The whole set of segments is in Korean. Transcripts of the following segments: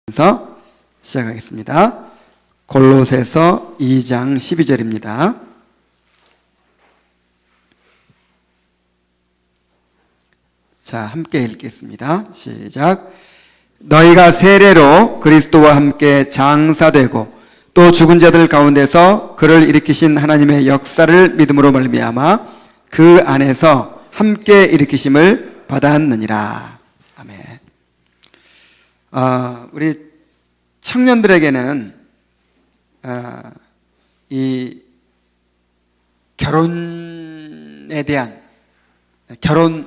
그래서 시작하겠습니다. 골로새서 2장 12절입니다. 자, 함께 읽겠습니다. 시작. 너희가 세례로 그리스도와 함께 장사되고 또 죽은 자들 가운데서 그를 일으키신 하나님의 역사를 믿음으로 말미암아 그 안에서 함께 일으키심을 받았느니라. 아멘. 우리 청년들에게는 이 결혼에 대한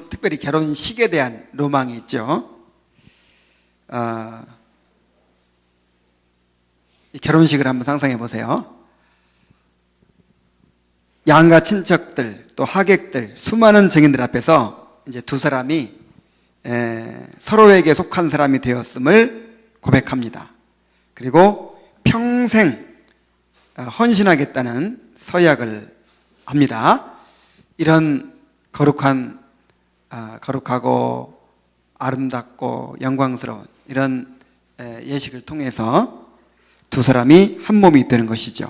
특별히 결혼식에 대한 로망이 있죠. 이 결혼식을 한번 상상해 보세요. 양가 친척들 또 하객들 수많은 증인들 앞에서 이제 두 사람이 서로에게 속한 사람이 되었음을 고백합니다. 그리고 평생 헌신하겠다는 서약을 합니다. 이런 거룩하고 아름답고 영광스러운 이런 예식을 통해서 두 사람이 한 몸이 되는 것이죠.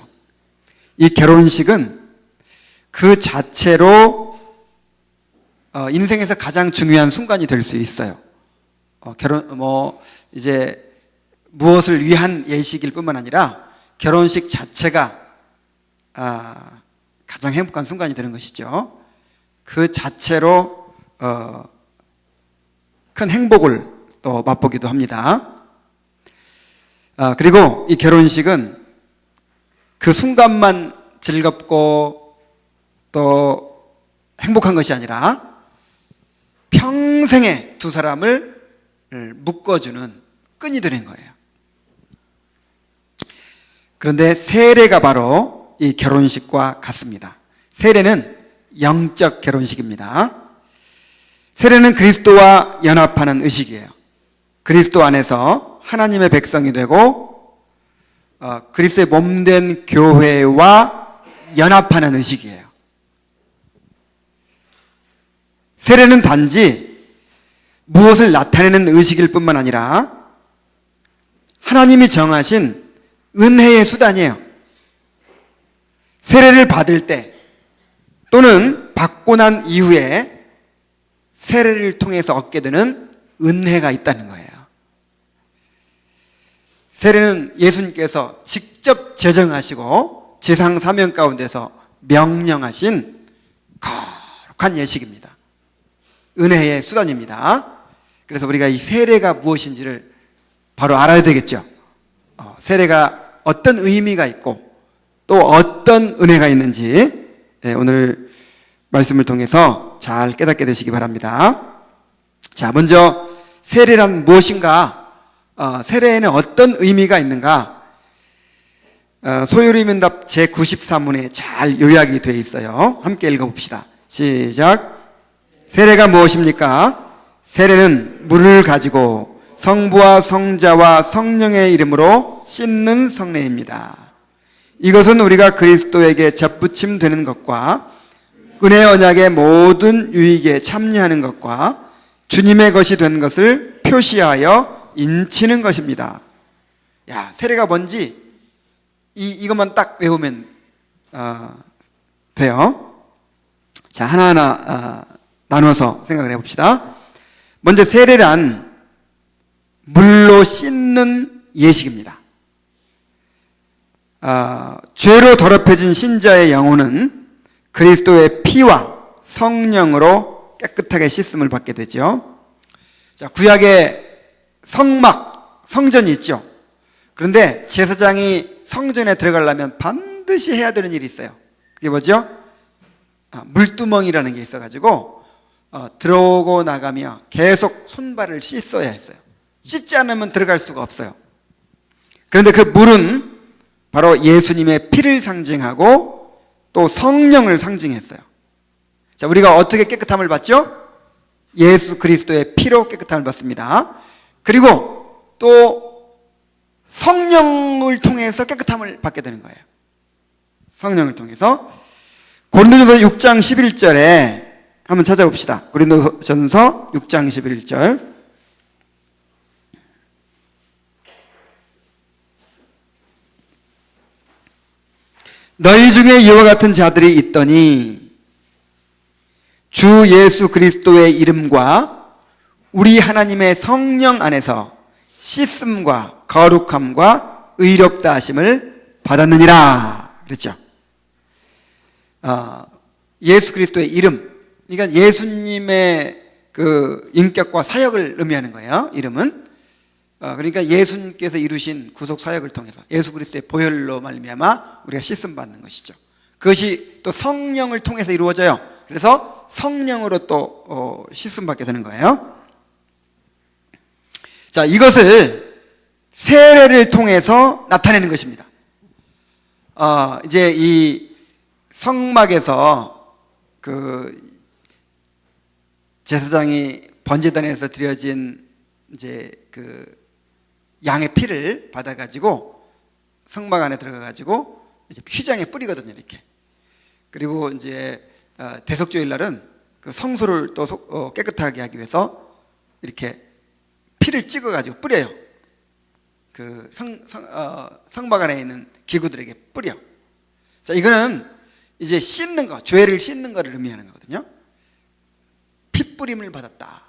이 결혼식은 그 자체로 인생에서 가장 중요한 순간이 될 수 있어요. 이제 무엇을 위한 예식일 뿐만 아니라 결혼식 자체가 가장 행복한 순간이 되는 것이죠. 그 자체로 큰 행복을 또 맛보기도 합니다. 그리고 이 결혼식은 그 순간만 즐겁고 또 행복한 것이 아니라 평생에 두 사람을 묶어주는 끈이 되는 거예요. 그런데 세례가 바로 이 결혼식과 같습니다. 세례는 영적 결혼식입니다. 세례는 그리스도와 연합하는 의식이에요. 그리스도 안에서 하나님의 백성이 되고 그리스도의 몸된 교회와 연합하는 의식이에요. 세례는 단지 무엇을 나타내는 의식일 뿐만 아니라 하나님이 정하신 은혜의 수단이에요. 세례를 받을 때 또는 받고 난 이후에 세례를 통해서 얻게 되는 은혜가 있다는 거예요. 세례는 예수님께서 직접 제정하시고 지상 사명 가운데서 명령하신 거룩한 예식입니다. 은혜의 수단입니다. 그래서 우리가 이 세례가 무엇인지를 바로 알아야 되겠죠. 세례가 어떤 의미가 있고 또 어떤 은혜가 있는지 오늘 말씀을 통해서 잘 깨닫게 되시기 바랍니다. 자, 먼저 세례란 무엇인가? 세례에는 어떤 의미가 있는가? 소요리문답 제93문에 잘 요약이 되어 있어요. 함께 읽어봅시다. 시작. 세례가 무엇입니까? 세례는 물을 가지고 성부와 성자와 성령의 이름으로 씻는 성례입니다. 이것은 우리가 그리스도에게 접붙임 되는 것과 은혜 언약의 모든 유익에 참여하는 것과 주님의 것이 된 것을 표시하여 인치는 것입니다. 야, 세례가 뭔지 이것만 딱 외우면 돼요. 자, 하나하나 나눠서 생각을 해봅시다. 먼저 세례란 물로 씻는 예식입니다. 죄로 더럽혀진 신자의 영혼은 그리스도의 피와 성령으로 깨끗하게 씻음을 받게 되죠. 자, 구약의 성막, 성전이 있죠. 그런데 제사장이 성전에 들어가려면 반드시 해야 되는 일이 있어요. 그게 뭐죠? 물두멍이라는 게 있어가지고 들어오고 나가며 계속 손발을 씻어야 했어요. 씻지 않으면 들어갈 수가 없어요. 그런데 그 물은 바로 예수님의 피를 상징하고 또 성령을 상징했어요. 자, 우리가 어떻게 깨끗함을 받죠? 예수 그리스도의 피로 깨끗함을 받습니다. 그리고 또 성령을 통해서 깨끗함을 받게 되는 거예요. 성령을 통해서. 고린도전서 6장 11절에 한번 찾아봅시다. 고린도전서 6장 11절. 너희 중에 이와 같은 자들이 있더니 주 예수 그리스도의 이름과 우리 하나님의 성령 안에서 씻음과 거룩함과 의롭다 하심을 받았느니라 그랬죠. 예수 그리스도의 이름, 그러니까 예수님의 그 인격과 사역을 의미하는 거예요. 이름은 그러니까 예수님께서 이루신 구속 사역을 통해서 예수 그리스도의 보혈로 말미암아 우리가 씻음 받는 것이죠. 그것이 또 성령을 통해서 이루어져요. 그래서 성령으로 또 씻음 받게 되는 거예요. 자, 이것을 세례를 통해서 나타내는 것입니다. 이제 이 성막에서 그 제사장이 번제단에서 드려진 이제 그 양의 피를 받아가지고 성막 안에 들어가가지고 이제 휘장에 뿌리거든요, 이렇게. 그리고 이제 대속죄일 날은 그 성소를 또 깨끗하게 하기 위해서 이렇게 피를 찍어가지고 뿌려요. 그 성막 안에 있는 기구들에게 뿌려. 자, 이거는 이제 씻는 거, 죄를 씻는 거를 의미하는 거거든요. 피 뿌림을 받았다.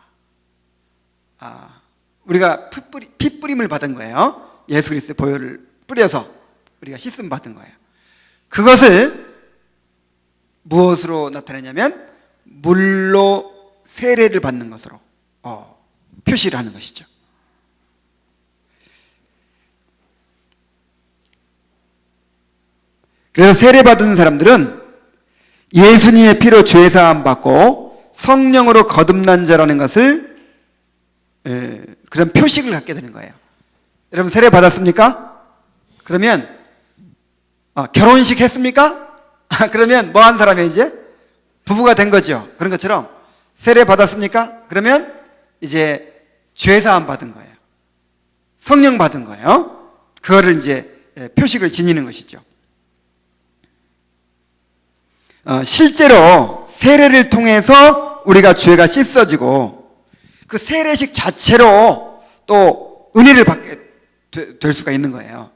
우리가 피 뿌림을 받은 거예요. 예수 그리스도의 보혈을 뿌려서 우리가 씻음 받은 거예요. 그것을 무엇으로 나타내냐면 물로 세례를 받는 것으로 표시를 하는 것이죠. 그래서 세례받은 사람들은 예수님의 피로 죄사함 받고 성령으로 거듭난 자라는 것을 그런 표식을 갖게 되는 거예요. 여러분 세례 받았습니까? 그러면 결혼식 했습니까? 그러면 뭐 한 사람이에요? 이제 부부가 된 거죠. 그런 것처럼 세례 받았습니까? 그러면 이제 죄사함 받은 거예요. 성령 받은 거예요. 그거를 이제 표식을 지니는 것이죠. 실제로 세례를 통해서 우리가 죄가 씻어지고 그 세례식 자체로 또 은혜를 받게 될 수가 있는 거예요.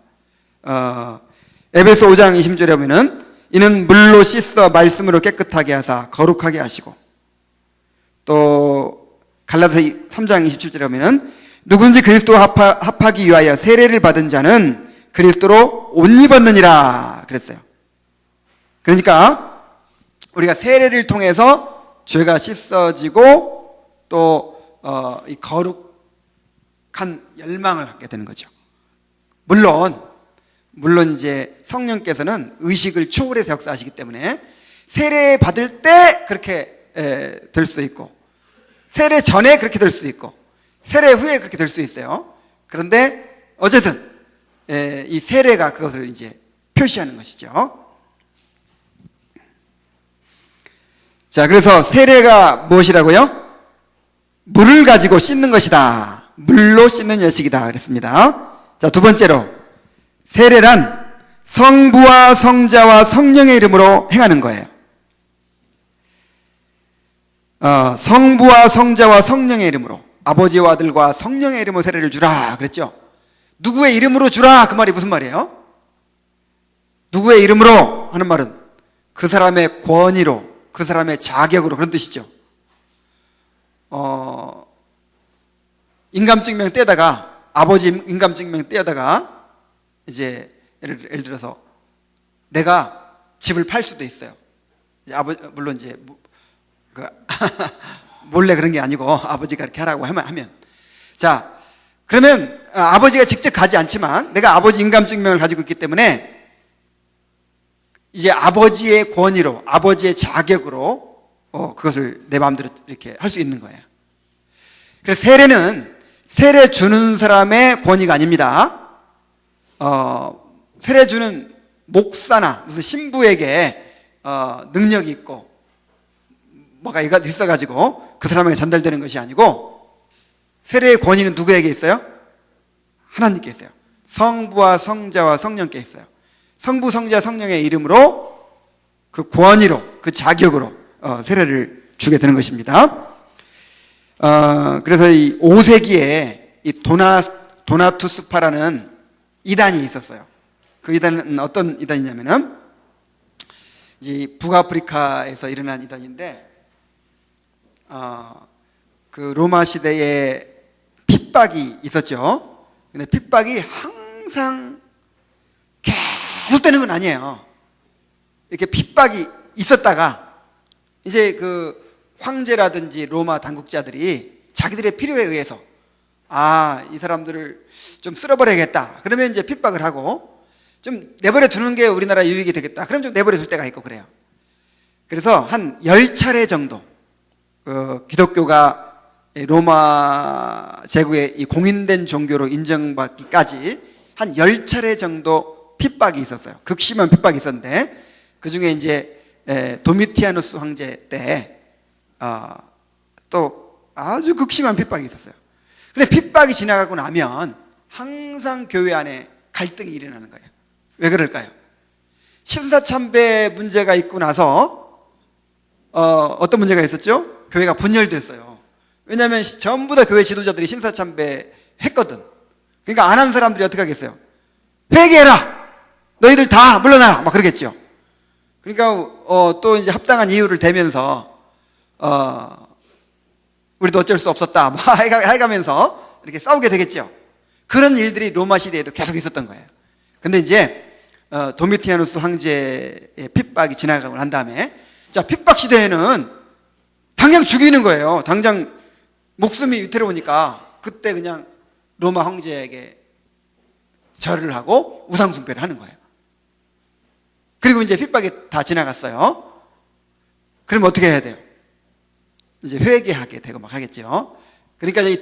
에베소 5장 20절에 보면은 이는 물로 씻어 말씀으로 깨끗하게 하사 거룩하게 하시고, 또 갈라디아 3장 27절에 보면은 누군지 그리스도와 합하기 위하여 세례를 받은 자는 그리스도로 옷 입었느니라 그랬어요. 그러니까 우리가 세례를 통해서 죄가 씻어지고 또 이 거룩한 열망을 갖게 되는 거죠. 물론 이제 성령께서는 의식을 초월해서 역사하시기 때문에 세례 받을 때 그렇게 될 수 있고, 세례 전에 그렇게 될 수 있고, 세례 후에 그렇게 될 수 있어요. 그런데 어쨌든 이 세례가 그것을 이제 표시하는 것이죠. 자, 그래서 세례가 무엇이라고요? 물을 가지고 씻는 것이다. 물로 씻는 예식이다 그랬습니다. 자, 두 번째로 세례란 성부와 성자와 성령의 이름으로 행하는 거예요. 성부와 성자와 성령의 이름으로, 아버지와 아들과 성령의 이름으로 세례를 주라 그랬죠. 누구의 이름으로 주라, 그 말이 무슨 말이에요? 누구의 이름으로 하는 말은 그 사람의 권위로, 그 사람의 자격으로, 그런 뜻이죠. 인감증명 떼다가, 아버지 인감증명 떼다가 이제 예를 들어서 내가 집을 팔 수도 있어요. 물론 이제 몰래 그런 게 아니고 아버지가 이렇게 하라고 하면, 자, 그러면 아버지가 직접 가지 않지만 내가 아버지 인감증명을 가지고 있기 때문에 이제 아버지의 권위로, 아버지의 자격으로 그것을 내 마음대로 이렇게 할 수 있는 거예요. 그래서 세례는 세례 주는 사람의 권위가 아닙니다. 세례 주는 목사나 무슨 신부에게 능력이 있고 뭐가 있어가지고 그 사람에게 전달되는 것이 아니고, 세례의 권위는 누구에게 있어요? 하나님께 있어요. 성부와 성자와 성령께 있어요. 성부, 성자, 성령의 이름으로, 그 권위로, 그 자격으로 세례를 주게 되는 것입니다. 그래서 이 5세기에 이 도나투스파라는 이단이 있었어요. 그 이단은 어떤 이단이냐면은 이제 북아프리카에서 일어난 이단인데, 그 로마 시대에 핍박이 있었죠. 근데 핍박이 항상 계속되는 건 아니에요. 이렇게 핍박이 있었다가 이제 그 황제라든지 로마 당국자들이 자기들의 필요에 의해서 이 사람들을 좀 쓸어버려야겠다. 그러면 이제 핍박을 하고 좀 내버려 두는 게 우리나라 유익이 되겠다. 그럼 좀 내버려 둘 때가 있고 그래요. 그래서 한 10차례 정도 기독교가 로마 제국의 이 공인된 종교로 인정받기까지 한 10차례 정도 핍박이 있었어요. 극심한 핍박이 있었는데 그 중에 이제 도미티아누스 황제 때 또 아주 극심한 핍박이 있었어요. 근데 핍박이 지나가고 나면 항상 교회 안에 갈등이 일어나는 거예요. 왜 그럴까요? 신사참배 문제가 있고 나서 어떤 문제가 있었죠? 교회가 분열됐어요. 왜냐하면 전부 다 교회 지도자들이 신사참배 했거든. 그러니까 안 한 사람들이 어떻게 하겠어요? 회개해라! 너희들 다 물러나라! 막 그러겠죠. 그러니까 또 이제 합당한 이유를 대면서 우리도 어쩔 수 없었다 뭐 해가면서 이렇게 싸우게 되겠죠. 그런 일들이 로마 시대에도 계속 있었던 거예요. 근데 이제 도미티아누스 황제의 핍박이 지나가고 난 다음에 자, 핍박 시대에는 당장 죽이는 거예요. 당장 목숨이 위태로우니까 그때 그냥 로마 황제에게 절을 하고 우상 숭배를 하는 거예요. 그리고 이제 핍박이 다 지나갔어요. 그럼 어떻게 해야 돼요? 이제 회개하게 되고 막 하겠죠. 그러니까 이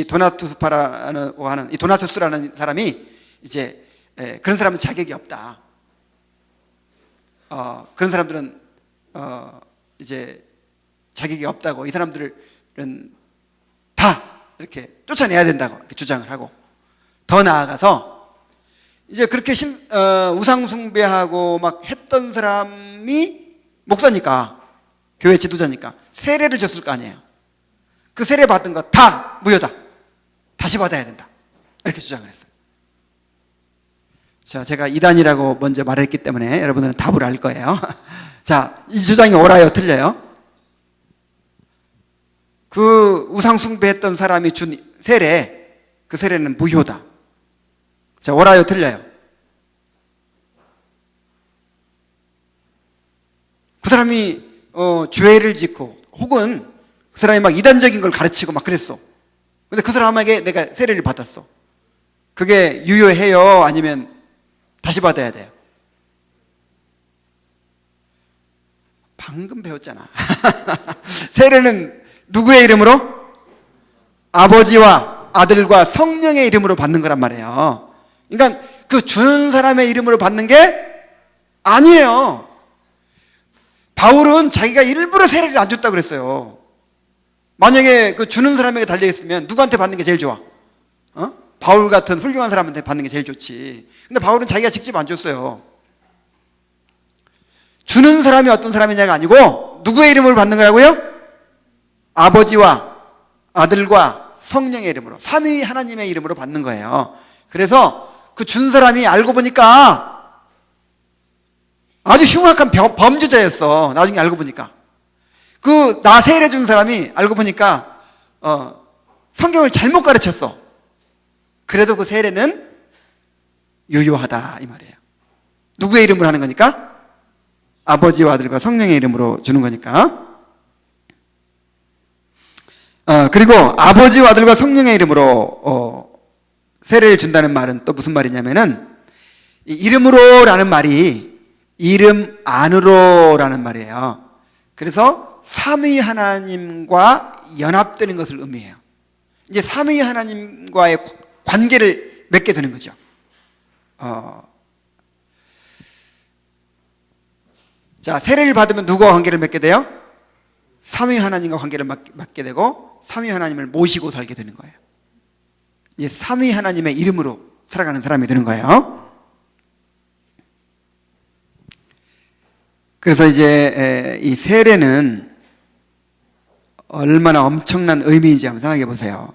도나투스파라는 이 도나투스라는 사람이 이제 그런 사람은 자격이 없다. 그런 사람들은 이제 자격이 없다고, 이 사람들은 다 이렇게 쫓아내야 된다고 이렇게 주장을 하고, 더 나아가서 이제 그렇게 우상 숭배하고 막 했던 사람이 목사니까, 교회 지도자니까 세례를 줬을 거 아니에요. 그 세례 받은 거 다 무효다. 다시 받아야 된다. 이렇게 주장을 했어요. 자, 제가 이단이라고 먼저 말했기 때문에 여러분들은 답을 알 거예요. 자, 이 주장이 옳아요, 틀려요? 그 우상 숭배했던 사람이 준 세례, 그 세례는 무효다. 자, 옳아요, 틀려요? 그 사람이 죄를 짓고 혹은 그 사람이 막 이단적인 걸 가르치고 막 그랬어. 근데 그 사람에게 내가 세례를 받았어. 그게 유효해요? 아니면 다시 받아야 돼요? 방금 배웠잖아. 세례는 누구의 이름으로? 아버지와 아들과 성령의 이름으로 받는 거란 말이에요. 그러니까 그 주는 사람의 이름으로 받는 게 아니에요. 바울은 자기가 일부러 세례를 안 줬다고 그랬어요. 만약에 그 주는 사람에게 달려있으면 누구한테 받는 게 제일 좋아? 바울 같은 훌륭한 사람한테 받는 게 제일 좋지. 근데 바울은 자기가 직접 안 줬어요. 주는 사람이 어떤 사람이냐가 아니고 누구의 이름으로 받는 거라고요? 아버지와 아들과 성령의 이름으로, 삼위 하나님의 이름으로 받는 거예요. 그래서 그 준 사람이 알고 보니까 아주 흉악한 범죄자였어. 나중에 알고 보니까. 나 세례 준 사람이 알고 보니까 성경을 잘못 가르쳤어. 그래도 그 세례는 유효하다 이 말이에요. 누구의 이름으로 하는 거니까? 아버지와 아들과 성령의 이름으로 주는 거니까. 그리고 아버지와 아들과 성령의 이름으로 세례를 준다는 말은 또 무슨 말이냐면은, 이 이름으로라는 말이 이름 안으로라는 말이에요. 그래서 삼위 하나님과 연합되는 것을 의미해요. 이제 삼위 하나님과의 관계를 맺게 되는 거죠. 자, 세례를 받으면 누구와 관계를 맺게 돼요? 삼위 하나님과 관계를 맺게 되고 삼위 하나님을 모시고 살게 되는 거예요. 이제 삼위 하나님의 이름으로 살아가는 사람이 되는 거예요. 그래서 이제 이 세례는 얼마나 엄청난 의미인지 한번 생각해 보세요.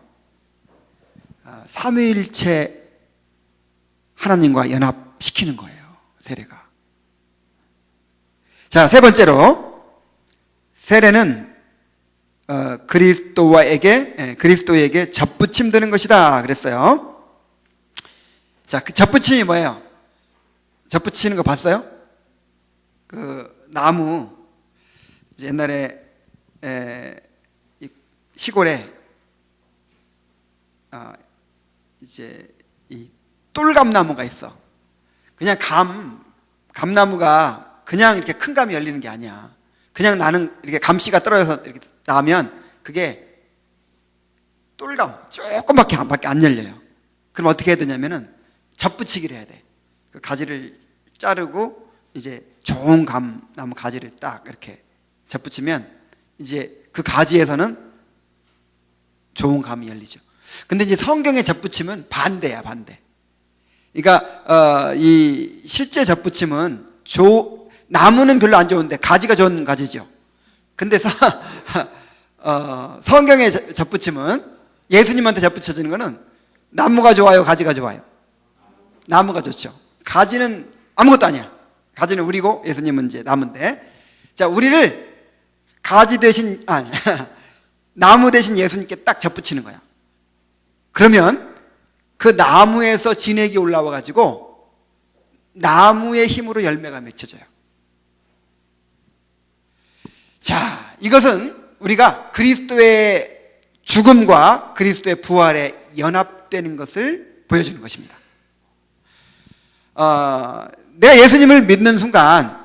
삼위일체 하나님과 연합시키는 거예요, 세례가. 자, 세 번째로 세례는 그리스도에게 접붙임 되는 것이다 그랬어요. 자, 그 접붙임이 뭐예요? 접붙이는 거 봤어요? 그 나무, 이제 옛날에 이 시골에 이제 이 똘감나무가 있어. 그냥 감나무가 그냥 이렇게 큰 감이 열리는 게 아니야. 그냥 나는 이렇게 감씨가 떨어져서 이렇게 나면 그게 똘감 조금밖에 안 열려요. 그럼 어떻게 해야 되냐면은 접붙이기를 해야 돼. 그 가지를 자르고 이제 좋은 감나무 가지를 딱 이렇게 접붙이면 이제 그 가지에서는 좋은 감이 열리죠. 근데 이제 성경의 접붙임은 반대야, 반대. 그러니까 이 실제 접붙임은 나무는 별로 안 좋은데 가지가 좋은 가지죠. 근데 성경의 접붙임은, 예수님한테 접붙여지는 거는 나무가 좋아요, 가지가 좋아요? 나무가 좋죠. 가지는 아무것도 아니야. 가지는 우리고 예수님은 이제 나무인데, 자, 우리를 가지 대신 나무 대신 예수님께 딱 접붙이는 거야. 그러면 그 나무에서 진액이 올라와 가지고 나무의 힘으로 열매가 맺혀져요. 자, 이것은 우리가 그리스도의 죽음과 그리스도의 부활에 연합되는 것을 보여주는 것입니다. 내가 예수님을 믿는 순간,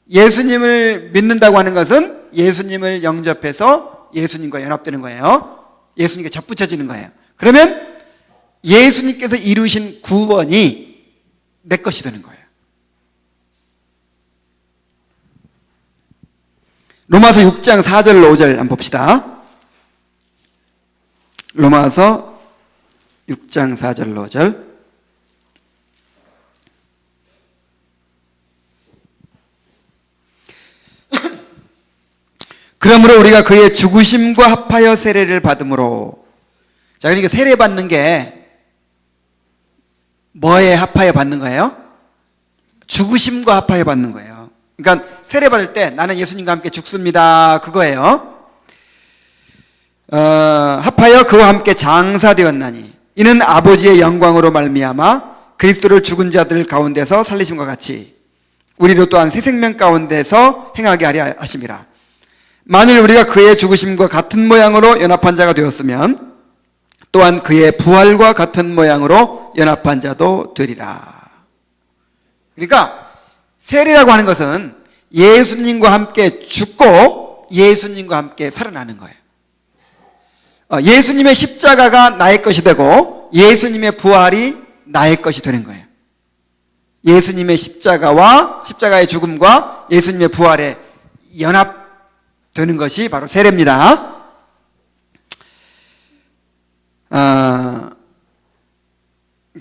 예수님을 믿는다고 하는 것은 예수님을 영접해서 예수님과 연합되는 거예요. 예수님께 접붙여지는 거예요. 그러면 예수님께서 이루신 구원이 내 것이 되는 거예요. 로마서 6장 4절 5절 한번 봅시다. 로마서 6장 4절 5절. 그러므로 우리가 그의 죽으심과 합하여 세례를 받음으로. 자, 그러니까 세례 받는 게 뭐에 합하여 받는 거예요? 죽으심과 합하여 받는 거예요. 그러니까 세례 받을 때 나는 예수님과 함께 죽습니다, 그거예요. 합하여 그와 함께 장사되었나니 이는 아버지의 영광으로 말미암아 그리스도를 죽은 자들 가운데서 살리심과 같이 우리로 또한 새 생명 가운데서 행하게 하려 하심이라. 만일 우리가 그의 죽으심과 같은 모양으로 연합한 자가 되었으면 또한 그의 부활과 같은 모양으로 연합한 자도 되리라. 그러니까 세례라고 하는 것은 예수님과 함께 죽고 예수님과 함께 살아나는 거예요. 예수님의 십자가가 나의 것이 되고 예수님의 부활이 나의 것이 되는 거예요. 예수님의 십자가의 죽음과 예수님의 부활에 연합되는 것이 바로 세례입니다.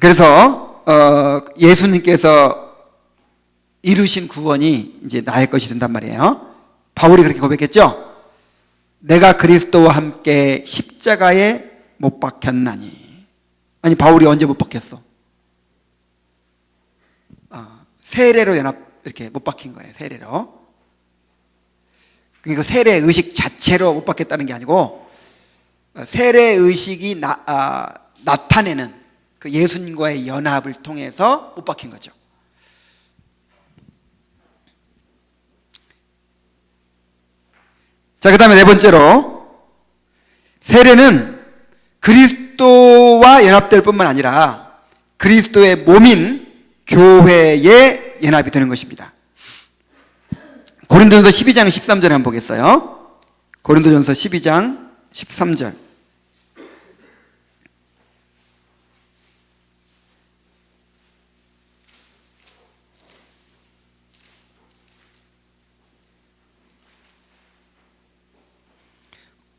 그래서 예수님께서 이루신 구원이 이제 나의 것이 된단 말이에요. 바울이 그렇게 고백했죠. 내가 그리스도와 함께 십자가에 못 박혔나니. 아니, 바울이 언제 못 박혔어? 세례로 이렇게 못 박힌 거예요. 세례로. 그러니까 세례 의식 자체로 못 박혔다는 게 아니고 세례 의식이 나타내는 그 예수님과의 연합을 통해서 못 박힌 거죠. 자, 그 다음에 네 번째로 세례는 그리스도와 연합될 뿐만 아니라 그리스도의 몸인 교회에 연합이 되는 것입니다. 고린도전서 12장 13절에 한번 보겠어요. 고린도전서 12장 13절.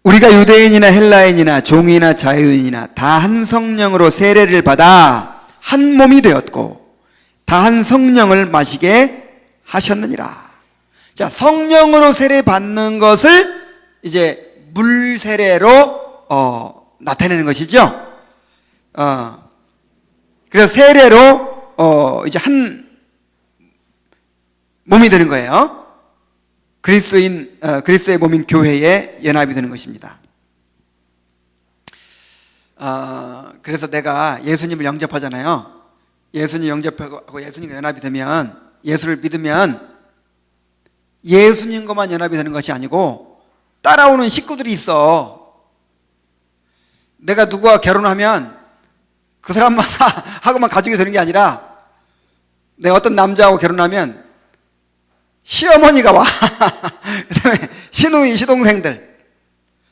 우리가 유대인이나 헬라인이나 종이나 자유인이나 다 한 성령으로 세례를 받아 한 몸이 되었고 다 한 성령을 마시게 하셨느니라. 자, 성령으로 세례 받는 것을 이제 물 세례로 나타내는 것이죠. 그래서 세례로 이제 한 몸이 되는 거예요. 그리스도의 몸인 교회에 연합이 되는 것입니다. 그래서 내가 예수님을 영접하잖아요. 예수님 영접하고 예수님과 연합이 되면, 예수를 믿으면 예수님과만 연합이 되는 것이 아니고 따라오는 식구들이 있어. 내가 누구와 결혼하면 그 사람만 하고만 가족이 되는 게 아니라, 내가 어떤 남자하고 결혼하면 시어머니가 와. 그다음에 시누이, 시동생들.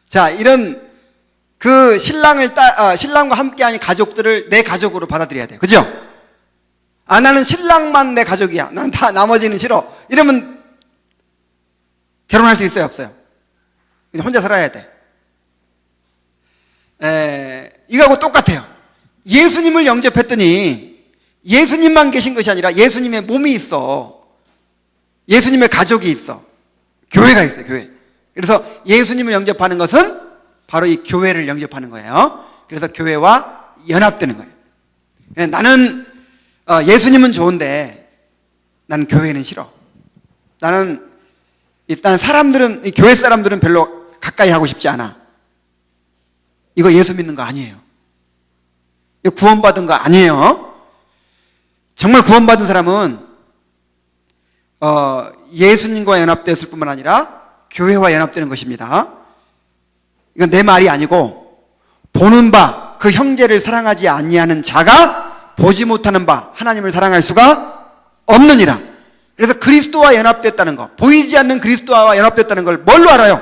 자, 이런 그 신랑과 함께하는 가족들을 내 가족으로 받아들여야 돼. 그죠? 나는 신랑만 내 가족이야. 난 다 나머지는 싫어. 이러면 결혼할 수 있어요, 없어요? 그냥 혼자 살아야 돼. 이거하고 똑같아요. 예수님을 영접했더니 예수님만 계신 것이 아니라 예수님의 몸이 있어. 예수님의 가족이 있어. 교회가 있어요, 교회. 그래서 예수님을 영접하는 것은 바로 이 교회를 영접하는 거예요. 그래서 교회와 연합되는 거예요. 나는 예수님은 좋은데 나는 교회는 싫어. 나는 사람들은, 교회 사람들은 별로 가까이 하고 싶지 않아. 이거 예수 믿는 거 아니에요. 이거 구원받은 거 아니에요. 정말 구원받은 사람은 예수님과 연합됐을 뿐만 아니라 교회와 연합되는 것입니다. 이건 내 말이 아니고, 보는 바 그 형제를 사랑하지 아니하는 자가 보지 못하는 바 하나님을 사랑할 수가 없느니라. 그래서 그리스도와 연합됐다는 것, 보이지 않는 그리스도와 연합됐다는 걸 뭘로 알아요?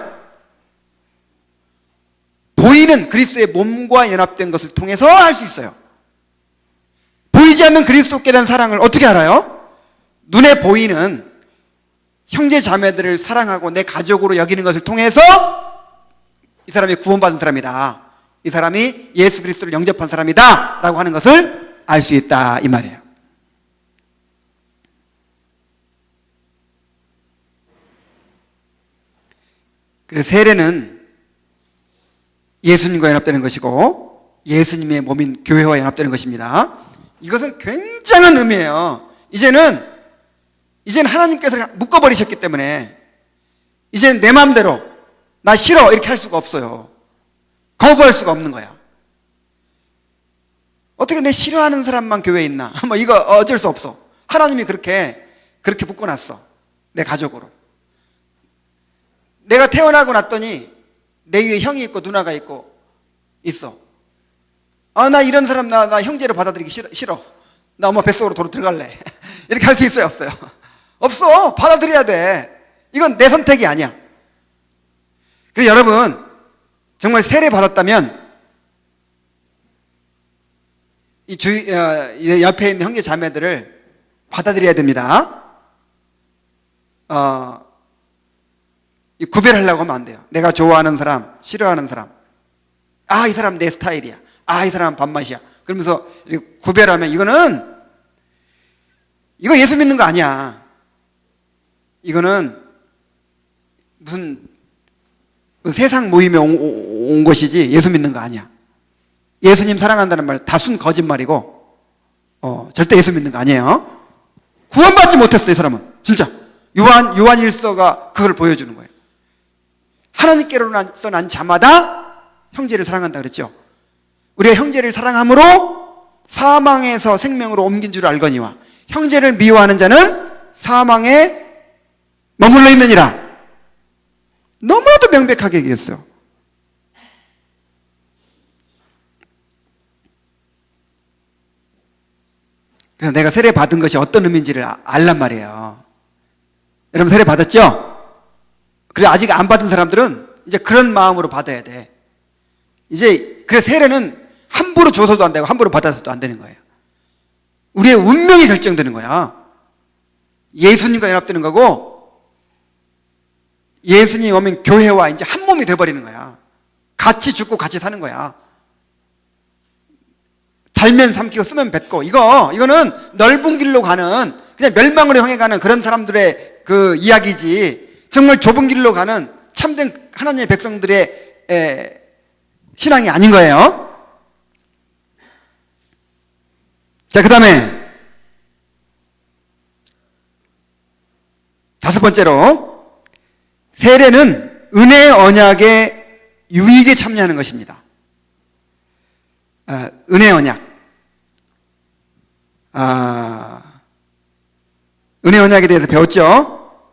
보이는 그리스도의 몸과 연합된 것을 통해서 알 수 있어요. 보이지 않는 그리스도께 대한 사랑을 어떻게 알아요? 눈에 보이는 형제 자매들을 사랑하고 내 가족으로 여기는 것을 통해서 이 사람이 구원받은 사람이다, 이 사람이 예수 그리스도를 영접한 사람이다 라고 하는 것을 알 수 있다, 이 말이에요. 그래서 세례는 예수님과 연합되는 것이고 예수님의 몸인 교회와 연합되는 것입니다. 이것은 굉장한 의미예요. 이제는 하나님께서 묶어버리셨기 때문에 이제는 내 마음대로 나 싫어 이렇게 할 수가 없어요. 거부할 수가 없는 거야. 어떻게 내 싫어하는 사람만 교회에 있나? 뭐 이거 어쩔 수 없어. 하나님이 그렇게 묶어놨어. 내 가족으로. 내가 태어나고 났더니 내 위에 형이 있고 누나가 있어. 나 이런 사람 나 형제를 받아들이기 싫어. 나 엄마 뱃속으로 도로 들어갈래. 이렇게 할 수 있어요, 없어요? 없어. 받아들여야 돼. 이건 내 선택이 아니야. 그래서 여러분, 정말 세례 받았다면 이 옆에 있는 형제 자매들을 받아들여야 됩니다. 구별하려고 하면 안 돼요. 내가 좋아하는 사람, 싫어하는 사람. 이 사람 내 스타일이야. 이 사람은 밥맛이야. 그러면서 구별하면 이거 예수 믿는 거 아니야. 이거는 무슨 세상 모임에 온 것이지 예수 믿는 거 아니야. 예수님 사랑한다는 말 다 순 거짓말이고 절대 예수 믿는 거 아니에요. 구원받지 못했어, 이 사람은. 진짜 요한일서가 그걸 보여주는 거예요. 하나님께로서 난 자마다 형제를 사랑한다 그랬죠. 우리가 형제를 사랑함으로 사망에서 생명으로 옮긴 줄 알거니와 형제를 미워하는 자는 사망에 머물러 있느니라. 너무나도 명백하게 얘기했어요. 그래서 내가 세례 받은 것이 어떤 의미인지를 알란 말이에요. 여러분 세례 받았죠? 그래, 아직 안 받은 사람들은 이제 그런 마음으로 받아야 돼. 그래, 세례는 함부로 줘서도 안 되고 함부로 받아서도 안 되는 거예요. 우리의 운명이 결정되는 거야. 예수님과 연합되는 거고 예수님 오면 교회와 이제 한 몸이 돼버리는 거야. 같이 죽고 같이 사는 거야. 달면 삼키고 쓰면 뱉고. 이거는 넓은 길로 가는, 그냥 멸망으로 향해 가는 그런 사람들의 그 이야기지, 정말 좁은 길로 가는 참된 하나님의 백성들의 신앙이 아닌 거예요. 자, 그 다음에 다섯 번째로 세례는 은혜 언약의 유익에 참여하는 것입니다. 은혜 언약. 은혜 언약에 대해서 배웠죠?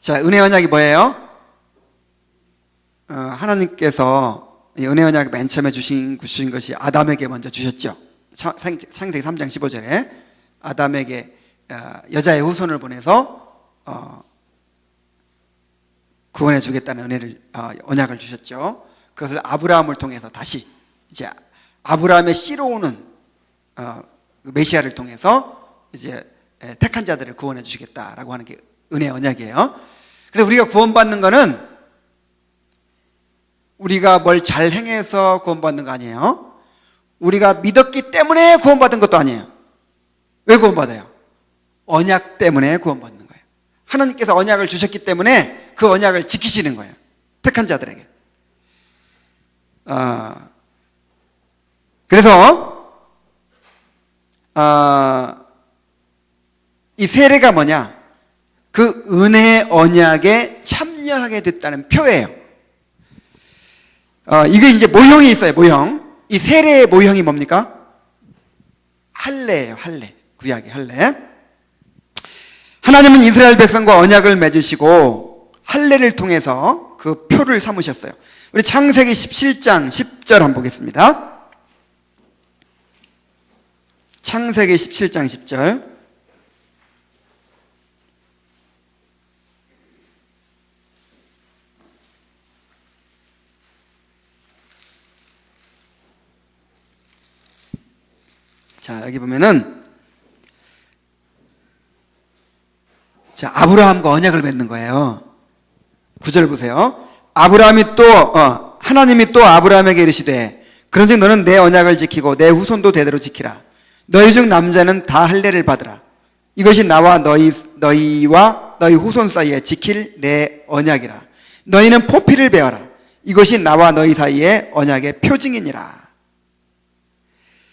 자, 은혜 언약이 뭐예요? 하나님께서 은혜 언약 맨 처음에 주신 것이 아담에게 먼저 주셨죠. 창세기 3장 15절에 아담에게 여자의 후손을 보내서 구원해 주겠다는 은혜를 언약을 주셨죠. 그것을 아브라함을 통해서 다시 이제 아브라함의 씨로 오는 메시아를 통해서 이제 택한 자들을 구원해 주시겠다라고 하는 게 은혜 언약이에요. 그래서 우리가 구원받는 거는 우리가 뭘 잘 행해서 구원받는 거 아니에요. 우리가 믿었기 때문에 구원받은 것도 아니에요. 왜 구원받아요? 언약 때문에 구원받는 거예요. 하나님께서 언약을 주셨기 때문에 그 언약을 지키시는 거예요. 택한 자들에게. 그래서 이 세례가 뭐냐? 그 은혜 언약에 참여하게 됐다는 표예요. 이게 이제 모형이 있어요. 모형. 이 세례의 모형이 뭡니까? 할례예요. 할례. 구약의 할례. 하나님은 이스라엘 백성과 언약을 맺으시고 할례를 통해서 그 표를 삼으셨어요. 우리 창세기 17장 10절 한번 보겠습니다. 창세기 17장 10절. 자, 여기 보면은 자, 아브라함과 언약을 맺는 거예요. 9절 보세요. 아브라함이 또 하나님이 또 아브라함에게 이르시되 그런즉 너는 내 언약을 지키고 내 후손도 대대로 지키라. 너희 중 남자는 다 할례를 받으라. 이것이 나와 너희와 너희 후손 사이에 지킬 내 언약이라. 너희는 포피를 베어라. 이것이 나와 너희 사이에 언약의 표징이니라.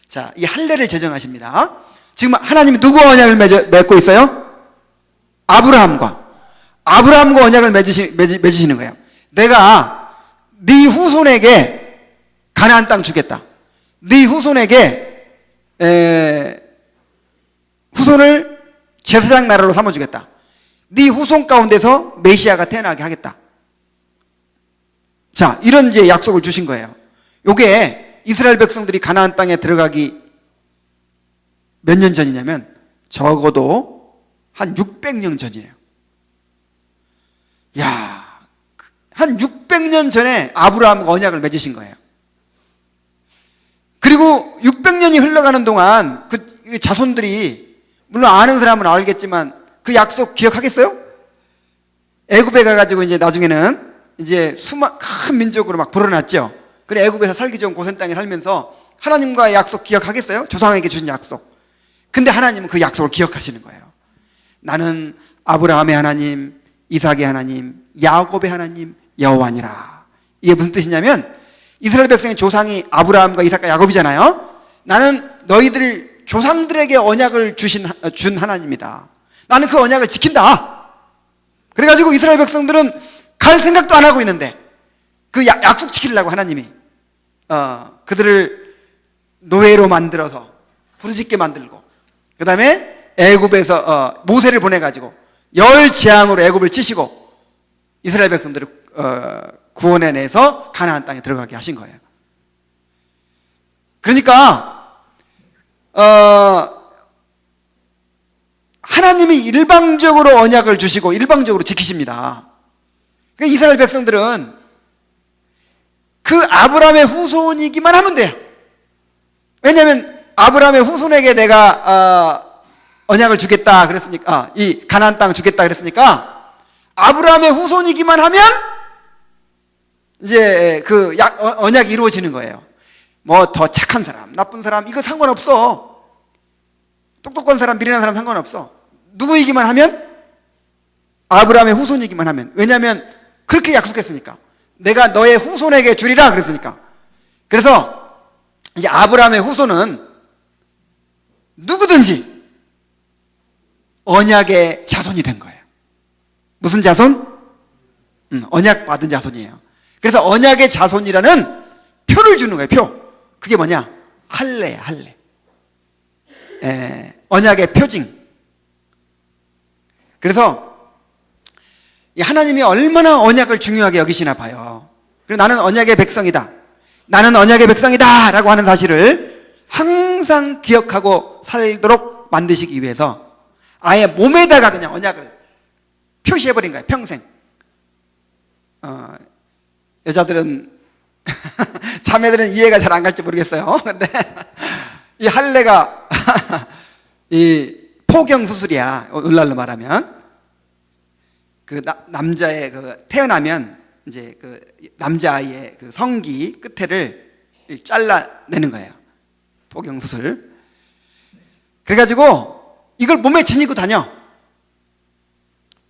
자, 이 할례를 제정하십니다. 지금 하나님이 누구 언약을 맺고 있어요? 아브라함과 언약을 맺으시는 거예요. 내가 네 후손에게 가나안 땅 주겠다. 네 후손에게 후손을 제사장 나라로 삼아주겠다. 네 후손 가운데서 메시아가 태어나게 하겠다. 자, 이런 이제 약속을 주신 거예요. 요게 이스라엘 백성들이 가나안 땅에 들어가기 몇 년 전이냐면 적어도 한 600년 전이에요. 야, 한 600년 전에 아브라함과 언약을 맺으신 거예요. 그리고 600년이 흘러가는 동안 그 자손들이 물론 아는 사람은 알겠지만 그 약속 기억하겠어요? 애굽에 가가지고 이제 나중에는 이제 큰 민족으로 막 불어났죠. 그래 애굽에서 살기 좋은 고센 땅에 살면서 하나님과의 약속 기억하겠어요? 조상에게 주신 약속. 근데 하나님은 그 약속을 기억하시는 거예요. 나는 아브라함의 하나님, 이삭의 하나님, 야곱의 하나님 여호와니라. 이게 무슨 뜻이냐면 이스라엘 백성의 조상이 아브라함과 이삭과 야곱이잖아요. 나는 너희들 조상들에게 언약을 준 하나님이다. 나는 그 언약을 지킨다. 그래가지고 이스라엘 백성들은 갈 생각도 안 하고 있는데 그 약속 지키려고 하나님이 그들을 노예로 만들어서 부르짖게 만들고 그 다음에 애굽에서 모세를 보내가지고 열 재앙으로 애굽을 치시고 이스라엘 백성들을 구원해내서 가나안 땅에 들어가게 하신 거예요. 그러니까 하나님이 일방적으로 언약을 주시고 일방적으로 지키십니다. 그러니까 이스라엘 백성들은 그 아브라함의 후손이기만 하면 돼요. 왜냐하면 아브라함의 후손에게 내가 언약을 주겠다 그랬으니까 이 가나안 땅 주겠다 그랬으니까 아브라함의 후손이기만 하면 이제 그 언약이 이루어지는 거예요. 뭐 더 착한 사람, 나쁜 사람 이거 상관없어. 똑똑한 사람, 미련한 사람 상관없어. 누구이기만 하면 아브라함의 후손이기만 하면. 왜냐하면 그렇게 약속했으니까. 내가 너의 후손에게 주리라 그랬으니까. 그래서 이제 아브라함의 후손은 누구든지 언약의 자손이 된 거예요. 무슨 자손? 언약 받은 자손이에요. 그래서 언약의 자손이라는 표를 주는 거예요. 표. 그게 뭐냐? 할례야, 할례. 언약의 표징. 그래서 하나님이 얼마나 언약을 중요하게 여기시나 봐요. 그래서 나는 언약의 백성이다, 나는 언약의 백성이다 라고 하는 사실을 항상 기억하고 살도록 만드시기 위해서 아예 몸에다가 그냥 언약을 표시해버린 거예요. 평생. 여자들은 자매들은 이해가 잘 안 갈지 모르겠어요. 근데 이 할례가 이 포경 수술이야. 오늘날로 말하면 그 남자의 그 태어나면 이제 그 남자아이의 그 성기 끝에를 잘라내는 거예요. 포경 수술. 그래가지고 이걸 몸에 지니고 다녀.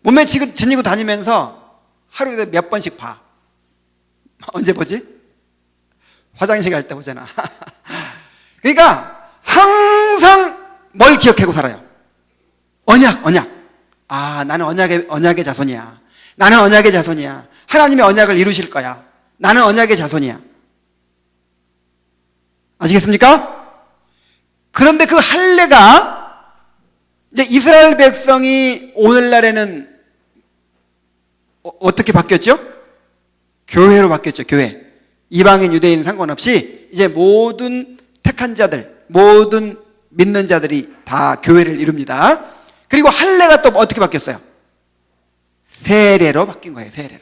몸에 지니고 다니면서 하루에 몇 번씩 봐. 언제 보지? 화장실 갈 때 보잖아. 그러니까 항상 뭘 기억하고 살아요? 언약. 아, 나는 언약의 자손이야. 나는 언약의 자손이야. 하나님의 언약을 이루실 거야. 나는 언약의 자손이야. 아시겠습니까? 그런데 그 할례가 이제 이스라엘 백성이 오늘날에는 어떻게 바뀌었죠? 교회로 바뀌었죠. 교회. 이방인 유대인 상관없이 이제 모든 택한 자들, 모든 믿는 자들이 다 교회를 이룹니다. 그리고 할례가 또 어떻게 바뀌었어요? 세례로 바뀐 거예요. 세례로.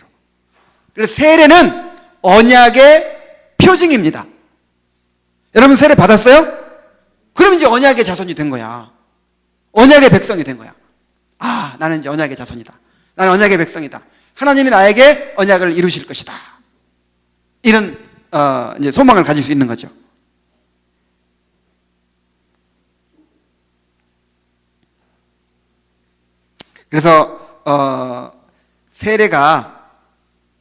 그래서 세례는 언약의 표징입니다. 여러분 세례 받았어요? 그럼 이제 언약의 자손이 된 거야. 언약의 백성이 된 거야. 아, 나는 이제 언약의 자손이다. 나는 언약의 백성이다. 하나님이 나에게 언약을 이루실 것이다. 이런 이제 소망을 가질 수 있는 거죠. 그래서 세례가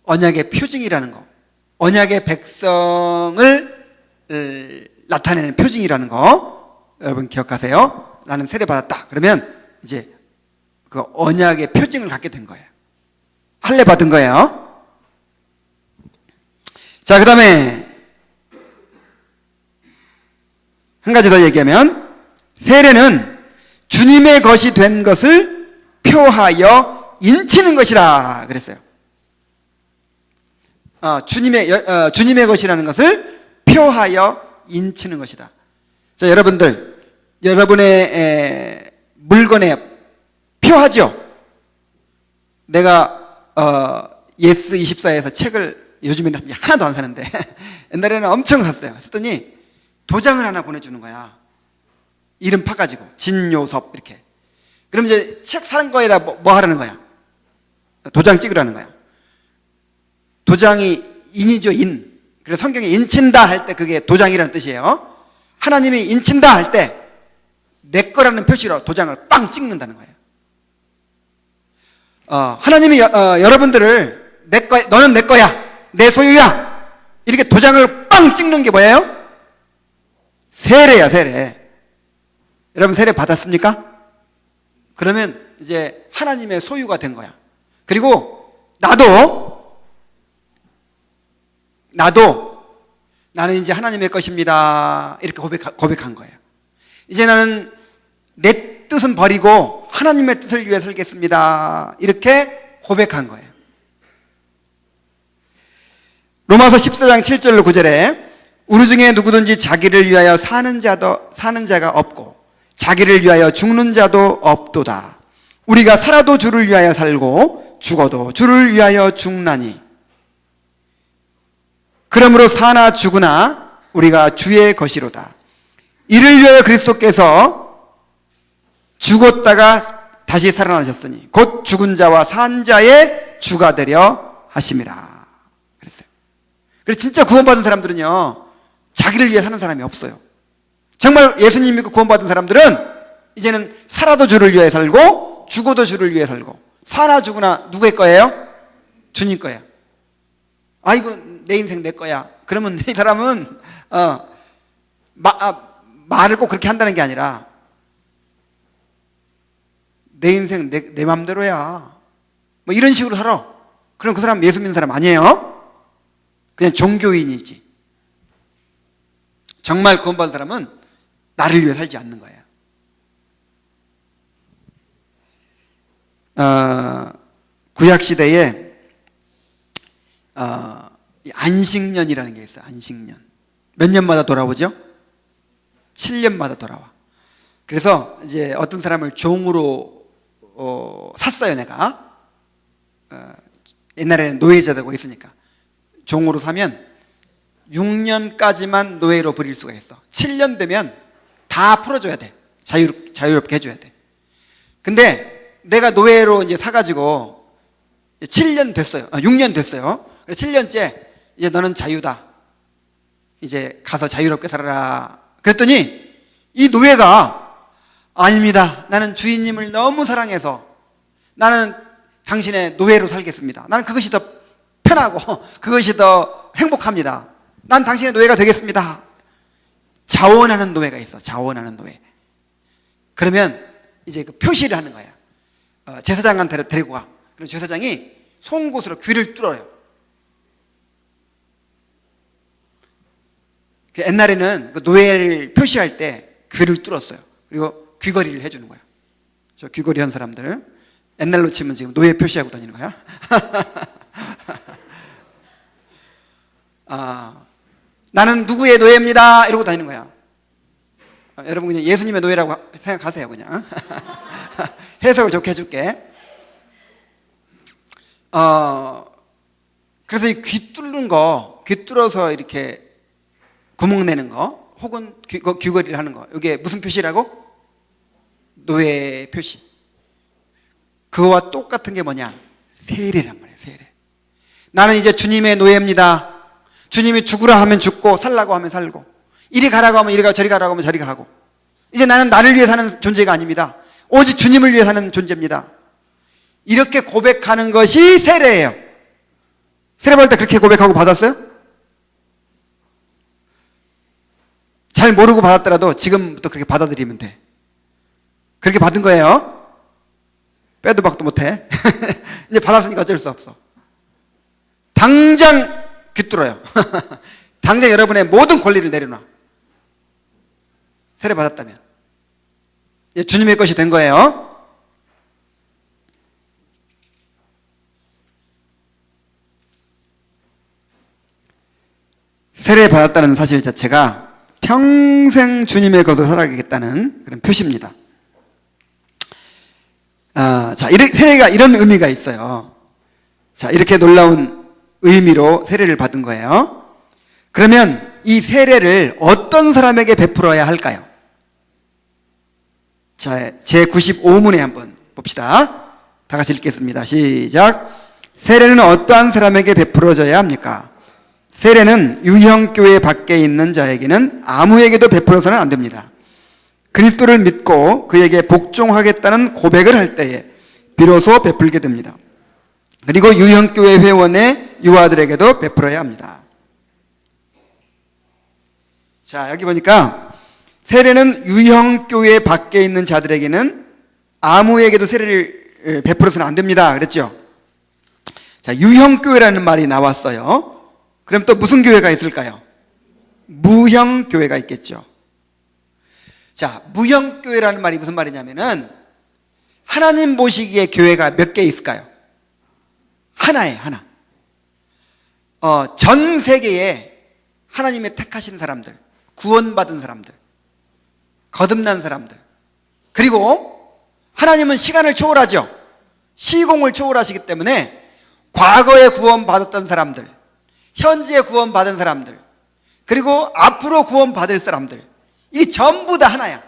언약의 표징이라는 거, 언약의 백성을 나타내는 표징이라는 거 여러분 기억하세요. 나는 세례 받았다. 그러면 이제 그 언약의 표징을 갖게 된 거예요. 할례 받은 거예요. 자, 그 다음에 한 가지 더 얘기하면 주님의 것이 된 것을 표하여 인치는 것이라 그랬어요. 주님의 것이라는 것을 표하여 인치는 것이다. 자, 여러분의 물건에 표하죠? 내가 예스24에서 책을 요즘에는 하나도 안 사는데 옛날에는 엄청 샀어요. 샀더니 도장을 하나 보내주는 거야. 이름 파가지고 진요섭 이렇게. 그럼 이제 책 사는 거에다 뭐 하라는 거야? 도장 찍으라는 거야. 도장이 인이죠, 인. 그래서 성경에 인친다 할 때 그게 도장이라는 뜻이에요. 하나님이 인친다 할 때 내 거라는 표시로 도장을 빵 찍는다는 거예요. 하나님이 여러분들을 너는 내 거야, 내 소유야, 이렇게 도장을 빵 찍는 게 뭐예요? 세례야, 세례. 여러분 세례 받았습니까? 그러면 이제 하나님의 소유가 된 거야. 그리고 나도 나는 이제 하나님의 것입니다. 이렇게 고백한 거예요. 이제 나는 내 뜻은 버리고 하나님의 뜻을 위해 살겠습니다. 이렇게 고백한 거예요. 로마서 14장 7절로 9절에 우리 중에 누구든지 자기를 위하여 사는 자가 없고 자기를 위하여 죽는 자도 없도다. 우리가 살아도 주를 위하여 살고 죽어도 주를 위하여 죽나니 그러므로 사나 죽으나 우리가 주의 것이로다. 이를 위하여 그리스도께서 죽었다가 다시 살아나셨으니 곧 죽은 자와 산 자의 주가 되려 하심이라 그랬어요. 그래서 진짜 구원받은 사람들은요, 자기를 위해 사는 사람이 없어요. 정말 예수님 믿고 구원받은 사람들은 이제는 살아도 주를 위해 살고 죽어도 주를 위해 살고, 사나 죽으나 누구의 거예요? 주님 거예요. 아이고 내 인생 내 거야. 그러면 이 사람은 말을 꼭 그렇게 한다는 게 아니라 내 인생 내 맘대로야, 뭐 이런 식으로 살아. 그럼 그 사람 예수 믿는 사람 아니에요? 그냥 종교인이지. 정말 구원받은 사람은 나를 위해 살지 않는 거예요. 구약시대에 안식년이라는 게 있어요. 안식년. 몇 년마다 돌아오죠? 7년마다 돌아와. 그래서 이제 어떤 사람을 종으로 샀어요, 내가. 옛날에는 노예제도가 있으니까. 종으로 사면 6년까지만 노예로 부릴 수가 있어. 7년 되면 다 풀어줘야 돼. 자유롭게 해줘야 돼. 근데 내가 노예로 이제 사가지고 7년 됐어요. 6년 됐어요. 그래서 7년째 이제 너는 자유다. 이제 가서 자유롭게 살아라. 그랬더니 이 노예가 아닙니다. 나는 주인님을 너무 사랑해서 나는 당신의 노예로 살겠습니다. 나는 그것이 더 편하고 그것이 더 행복합니다. 난 당신의 노예가 되겠습니다. 자원하는 노예가 있어. 자원하는 노예. 그러면 이제 그 표시를 하는 거야. 제사장한테 데리고 가. 그럼 제사장이 송곳으로 귀를 뚫어요. 옛날에는 그 노예를 표시할 때 귀를 뚫었어요. 그리고 귀걸이를 해주는 거야. 저 귀걸이 한 사람들 옛날로 치면 지금 노예 표시하고 다니는 거야. 나는 누구의 노예입니다 이러고 다니는 거야. 여러분 그냥 예수님의 노예라고 생각하세요. 그냥 해석을 좋게 해줄게. 그래서 이 귀 뚫는 거, 귀 뚫어서 이렇게 구멍 내는 거, 혹은 귀걸이를 하는 거, 이게 무슨 표시라고? 노예 표시. 그거와 똑같은 게 뭐냐? 세례란 말이에요. 세례. 나는 이제 주님의 노예입니다. 주님이 죽으라 하면 죽고 살라고 하면 살고, 이리 가라고 하면 이리 가고 저리 가라고 하면 저리 가고, 이제 나는 나를 위해 사는 존재가 아닙니다. 오직 주님을 위해 사는 존재입니다. 이렇게 고백하는 것이 세례예요. 세례 받을 때 그렇게 고백하고 받았어요? 잘 모르고 받았더라도 지금부터 그렇게 받아들이면 돼. 그렇게 받은 거예요. 빼도 박도 못해. 이제 받았으니까 어쩔 수 없어. 당장 귀뚫어요. 당장 여러분의 모든 권리를 내려놔. 세례 받았다면 이제 주님의 것이 된 거예요. 세례 받았다는 사실 자체가 평생 주님의 것을 살아가겠다는 그런 표시입니다. 세례가 이런 의미가 있어요. 자, 이렇게 놀라운 의미로 세례를 받은 거예요. 그러면 이 세례를 어떤 사람에게 베풀어야 할까요? 자, 제95문에 한번 봅시다. 다 같이 읽겠습니다. 시작. 세례는 어떠한 사람에게 베풀어져야 합니까? 세례는 유형교회 밖에 있는 자에게는 아무에게도 베풀어서는 안 됩니다. 그리스도를 믿고 그에게 복종하겠다는 고백을 할 때에 비로소 베풀게 됩니다. 그리고 유형교회 회원의 유아들에게도 베풀어야 합니다. 자, 여기 보니까 세례는 유형교회 밖에 있는 자들에게는 아무에게도 세례를 베풀어서는 안 됩니다. 그랬죠? 자, 유형교회라는 말이 나왔어요. 그럼 또 무슨 교회가 있을까요? 무형교회가 있겠죠. 자, 무형교회라는 말이 무슨 말이냐면은 하나님 보시기에 교회가 몇 개 있을까요? 하나예요, 하나. 전 세계에 하나님의 택하신 사람들, 구원받은 사람들, 거듭난 사람들, 그리고 하나님은 시간을 초월하죠. 시공을 초월하시기 때문에 과거에 구원받았던 사람들, 현재 구원받은 사람들, 그리고 앞으로 구원받을 사람들, 이 전부 다 하나야.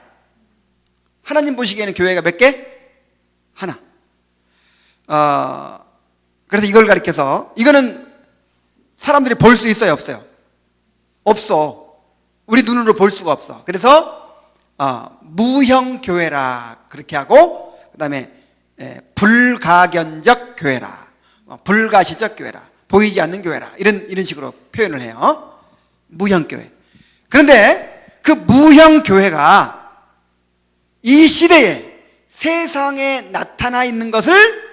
하나님 보시기에는 교회가 몇 개? 하나. 그래서 이걸 가리켜서, 이거는 사람들이 볼 수 있어요, 없어요? 없어. 우리 눈으로 볼 수가 없어. 그래서 무형교회라 그렇게 하고, 그 다음에 불가견적 교회라, 불가시적 교회라, 보이지 않는 교회라, 이런 식으로 표현을 해요. 무형교회. 그런데 그 무형교회가 이 시대에 세상에 나타나 있는 것을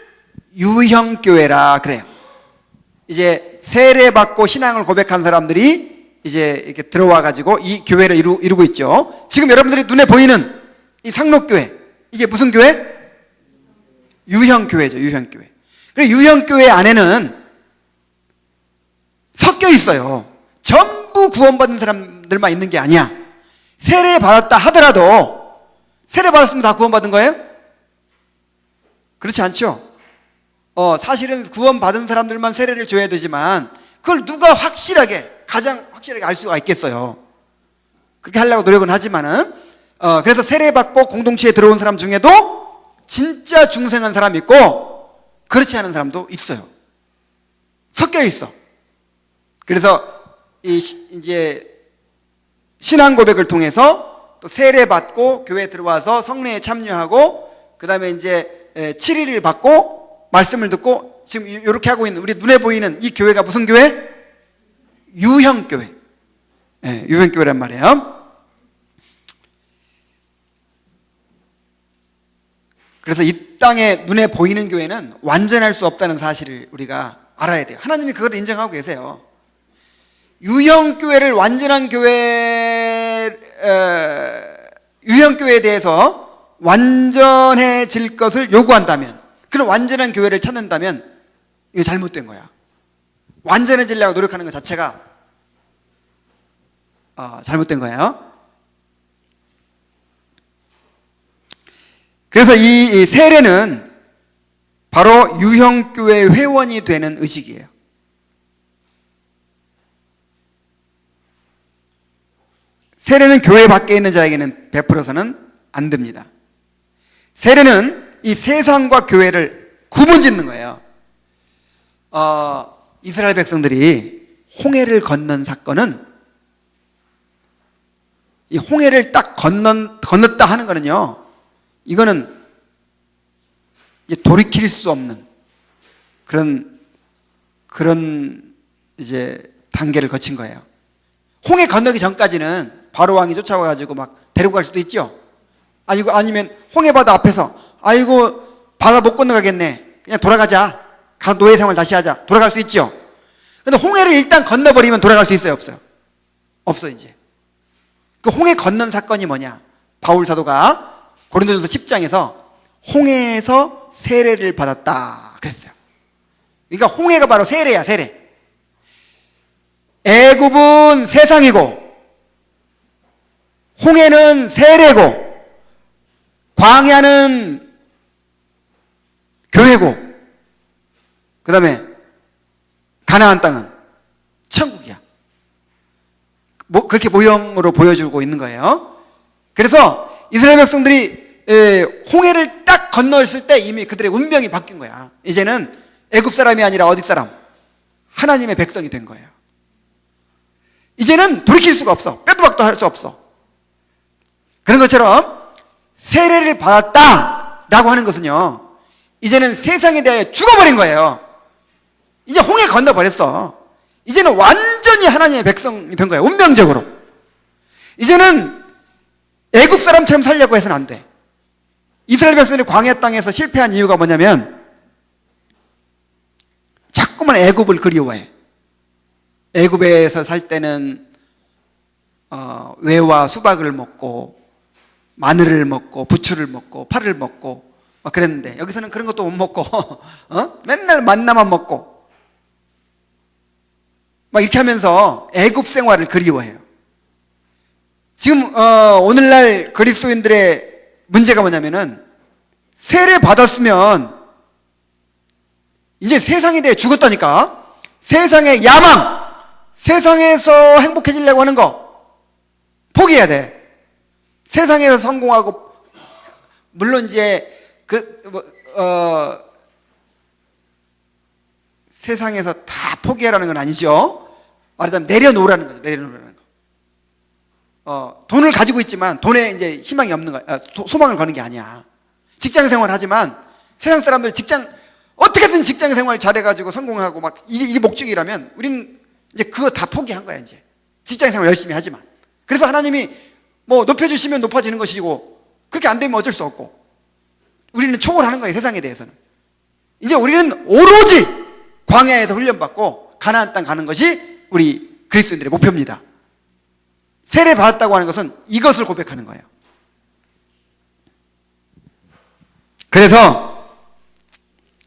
유형교회라 그래요. 이제 세례받고 신앙을 고백한 사람들이 이제 이렇게 들어와 가지고 이 교회를 이루고 있죠. 지금 여러분들이 눈에 보이는 이 상록교회, 이게 무슨 교회? 유형교회죠. 유형교회. 그리고 유형교회 안에는 섞여 있어요. 전부 구원받은 사람들만 있는 게 아니야. 세례받았다 하더라도 세례받았으면 다 구원받은 거예요? 그렇지 않죠? 사실은 구원받은 사람들만 세례를 줘야 되지만 그걸 누가 가장 확실하게 알 수가 있겠어요. 그렇게 하려고 노력은 하지만은 그래서 세례받고 공동체에 들어온 사람 중에도 진짜 중생한 사람이 있고 그렇지 않은 사람도 있어요. 섞여 있어. 그래서 이제 신앙 고백을 통해서 또 세례받고 교회에 들어와서 성례에 참여하고 그 다음에 이제 7일을 받고 말씀을 듣고 지금 이렇게 하고 있는 우리 눈에 보이는 이 교회가 무슨 교회? 유형교회. 유형교회란 말이에요. 그래서 이 땅에 눈에 보이는 교회는 완전할 수 없다는 사실을 우리가 알아야 돼요. 하나님이 그걸 인정하고 계세요. 유형교회를 완전한 유형교회에 대해서 완전해질 것을 요구한다면, 그런 완전한 교회를 찾는다면 이거 잘못된 거야. 완전해지려고 노력하는 것 자체가 잘못된 거예요. 그래서 이 세례는 바로 유형교회 회원이 되는 의식이에요. 세례는 교회 밖에 있는 자에게는 베풀어서는 안 됩니다. 세례는 이 세상과 교회를 구분짓는 거예요. 이스라엘 백성들이 홍해를 건넌 사건은, 이 홍해를 딱 건넜다 하는 거는요, 이거는 이제 돌이킬 수 없는 그런 이제 단계를 거친 거예요. 홍해 건너기 전까지는 바로 왕이 쫓아와가지고 막 데리고 갈 수도 있죠. 아니면 홍해 바다 앞에서 아이고 바다 못 건너가겠네, 그냥 돌아가자, 가서 노예 생활 다시 하자, 돌아갈 수 있죠. 근데 홍해를 일단 건너버리면 돌아갈 수 있어요, 없어요? 없어. 이제 그 홍해 건넌 사건이 뭐냐, 바울 사도가 고린도전서 10장에서 홍해에서 세례를 받았다 그랬어요. 그러니까 홍해가 바로 세례야, 세례. 애굽은 세상이고 홍해는 세례고 광야는 교회고 그 다음에 가나안 땅은 천국이야. 그렇게 모형으로 보여주고 있는 거예요. 그래서 이스라엘 백성들이 홍해를 딱 건너었을 때 이미 그들의 운명이 바뀐 거야. 이제는 애굽 사람이 아니라 어디 사람? 하나님의 백성이 된 거예요. 이제는 돌이킬 수가 없어. 빼도 박도 할 수 없어. 그런 것처럼 세례를 받았다라고 하는 것은요, 이제는 세상에 대하여 죽어버린 거예요. 이제 홍해 건너버렸어. 이제는 완전히 하나님의 백성이 된 거예요. 운명적으로. 이제는 애굽 사람처럼 살려고 해서는 안 돼. 이스라엘 백성들이 광야 땅에서 실패한 이유가 뭐냐면 자꾸만 애굽을 그리워해. 애굽에서 살 때는 외와 수박을 먹고 마늘을 먹고 부추를 먹고 파를 먹고 막 그랬는데 여기서는 그런 것도 못 먹고 맨날 만나만 먹고 막 이렇게 하면서 애굽 생활을 그리워해요. 지금 오늘날 그리스도인들의 문제가 뭐냐면은 세례 받았으면 이제 세상에 대해 죽었다니까. 세상의 야망, 세상에서 행복해지려고 하는 거 포기해야 돼. 세상에서 성공하고, 물론 이제 세상에서 다 포기하라는 건 아니죠. 말하자면 내려놓으라는 거죠. 내려놓으라는 거. 돈을 가지고 있지만 돈에 이제 희망이 없는 거야. 소망을 거는 게 아니야. 직장 생활 하지만 세상 사람들 어떻게든 직장 생활 잘해가지고 성공하고 막 이게 목적이라면 우리는 이제 그거 다 포기한 거야. 이제 직장 생활 열심히 하지만. 그래서 하나님이 뭐 높여주시면 높아지는 것이고 그렇게 안 되면 어쩔 수 없고 우리는 초월하는 거예요. 세상에 대해서는. 이제 우리는 오로지 광야에서 훈련받고 가나안 땅 가는 것이 우리 그리스도인들의 목표입니다. 세례 받았다고 하는 것은 이것을 고백하는 거예요. 그래서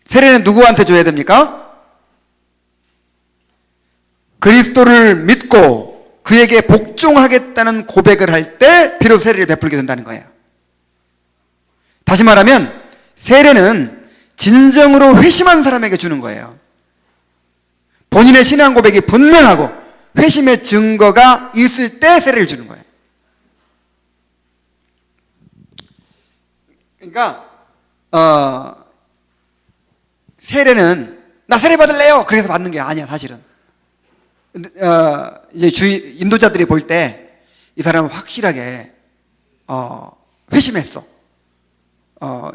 세례는 누구한테 줘야 됩니까? 그리스도를 믿고 그에게 복종하겠다는 고백을 할 때 비로소 세례를 베풀게 된다는 거예요. 다시 말하면 세례는 진정으로 회심한 사람에게 주는 거예요. 본인의 신앙 고백이 분명하고 회심의 증거가 있을 때 세례를 주는 거예요. 그러니까 세례는 나 세례 받을래요 그래서 받는 게 아니야 사실은. 이제 인도자들이 볼 때 이 사람은 확실하게 회심했어.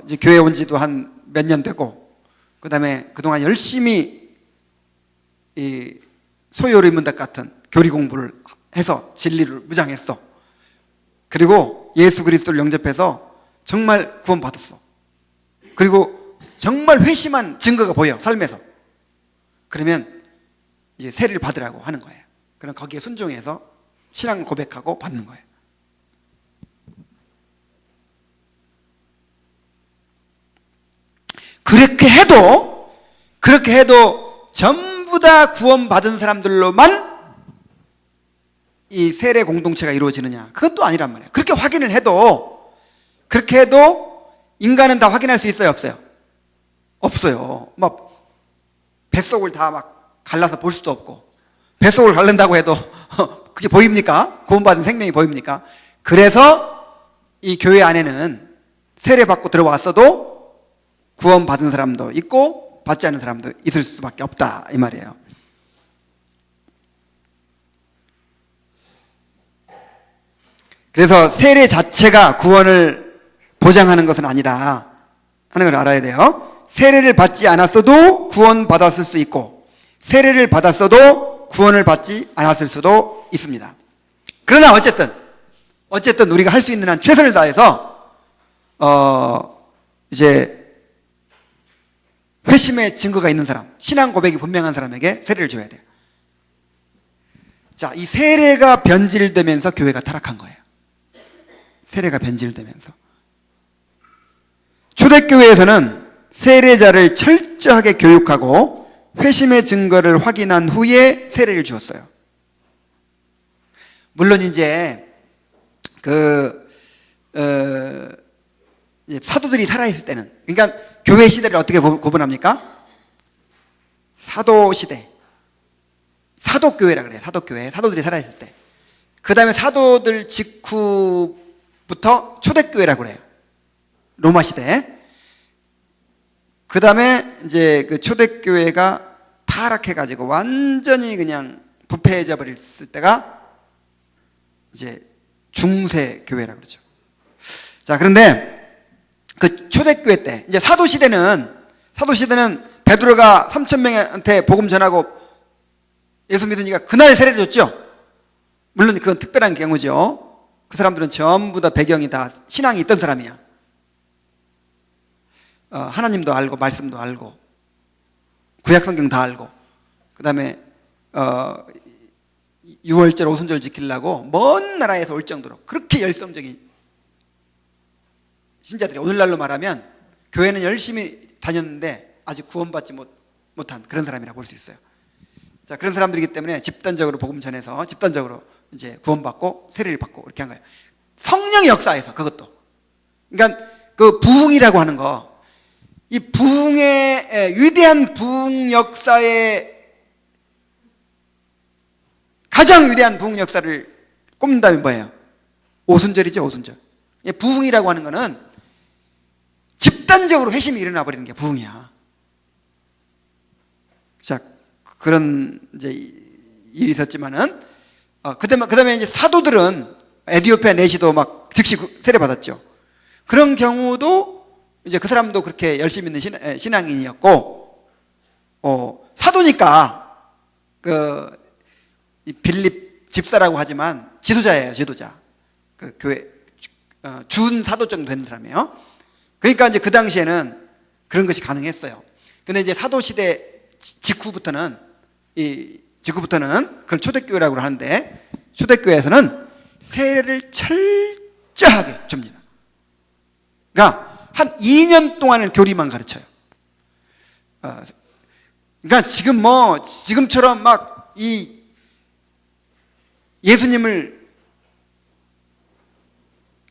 이제 교회 온 지도 한 몇 년 되고, 그 다음에 그동안 열심히 이 소요리문답 같은 교리 공부를 해서 진리를 무장했어. 그리고 예수 그리스도를 영접해서 정말 구원받았어. 그리고 정말 회심한 증거가 보여 삶에서. 그러면 이제 세례를 받으라고 하는 거예요. 그럼 거기에 순종해서 신앙을 고백하고 받는 거예요. 그렇게 해도 전부 다 구원받은 사람들로만 이 세례 공동체가 이루어지느냐? 그것도 아니란 말이에요. 그렇게 해도 인간은 다 확인할 수 있어요, 없어요? 없어요. 막 뱃속을 다 막 갈라서 볼 수도 없고, 뱃속을 갈른다고 해도 그게 보입니까? 구원받은 생명이 보입니까? 그래서 이 교회 안에는 세례 받고 들어왔어도 구원받은 사람도 있고 받지 않은 사람도 있을 수밖에 없다 이 말이에요. 그래서 세례 자체가 구원을 보장하는 것은 아니다 하는 걸 알아야 돼요. 세례를 받지 않았어도 구원받았을 수 있고, 세례를 받았어도 구원을 받지 않았을 수도 있습니다. 그러나 어쨌든 우리가 할 수 있는 한 최선을 다해서 이제 회심의 증거가 있는 사람, 신앙 고백이 분명한 사람에게 세례를 줘야 돼요. 자, 이 세례가 변질되면서 교회가 타락한 거예요. 세례가 변질되면서. 초대교회에서는 세례자를 철저하게 교육하고 회심의 증거를 확인한 후에 세례를 주었어요. 물론 이제 사도들이 살아있을 때는, 그러니까 교회 시대를 어떻게 구분합니까? 사도 시대, 사도교회라 그래요. 사도교회, 사도들이 살아있을 때. 그 다음에 사도들 직후부터 초대교회라고 그래요. 로마 시대. 그 다음에 이제 그 초대교회가 타락해가지고 완전히 그냥 부패해져 버렸을 때가 이제 중세교회라고 그러죠. 자, 그런데 그 초대교회 때, 이제 사도시대는 베드로가 3,000명한테 복음 전하고 예수 믿으니까 그날 세례를 줬죠. 물론 그건 특별한 경우죠. 그 사람들은 전부 다 배경이 다 신앙이 있던 사람이야. 하나님도 알고 말씀도 알고 구약성경 다 알고, 그 다음에 6월절 오순절 지키려고 먼 나라에서 올 정도로 그렇게 열성적인 신자들이, 오늘날로 말하면 교회는 열심히 다녔는데 아직 구원받지 못한 그런 사람이라고 볼 수 있어요. 자, 그런 사람들이기 때문에 집단적으로 복음 전해서 집단적으로 이제 구원받고 세례를 받고 이렇게 한 거예요. 성령의 역사에서 그것도. 그러니까 그 부흥이라고 하는 거, 이 부흥의 위대한 부흥 역사의 가장 위대한 부흥 역사를 꼽는다면 뭐예요? 오순절이죠, 오순절. 부흥이라고 하는 거는 집단적으로 회심이 일어나 버리는 게 부흥이야. 자, 그런 이제 일이 있었지만은, 그 다음에 이제 사도들은 에디오피아 내시도 막 즉시 세례 받았죠. 그런 경우도 이제 그 사람도 그렇게 열심히 있는 신앙인이었고, 사도니까 이 빌립 집사라고 하지만 지도자예요, 지도자. 그 교회 준 사도 정도 되는 사람이에요. 그러니까 이제 그 당시에는 그런 것이 가능했어요. 근데 이제 사도 시대 직후부터는 그걸 초대교회라고 하는데, 초대교회에서는 세례를 철저하게 줍니다. 그러니까 한 2년 동안을 교리만 가르쳐요. 그러니까 지금처럼 막 이 예수님을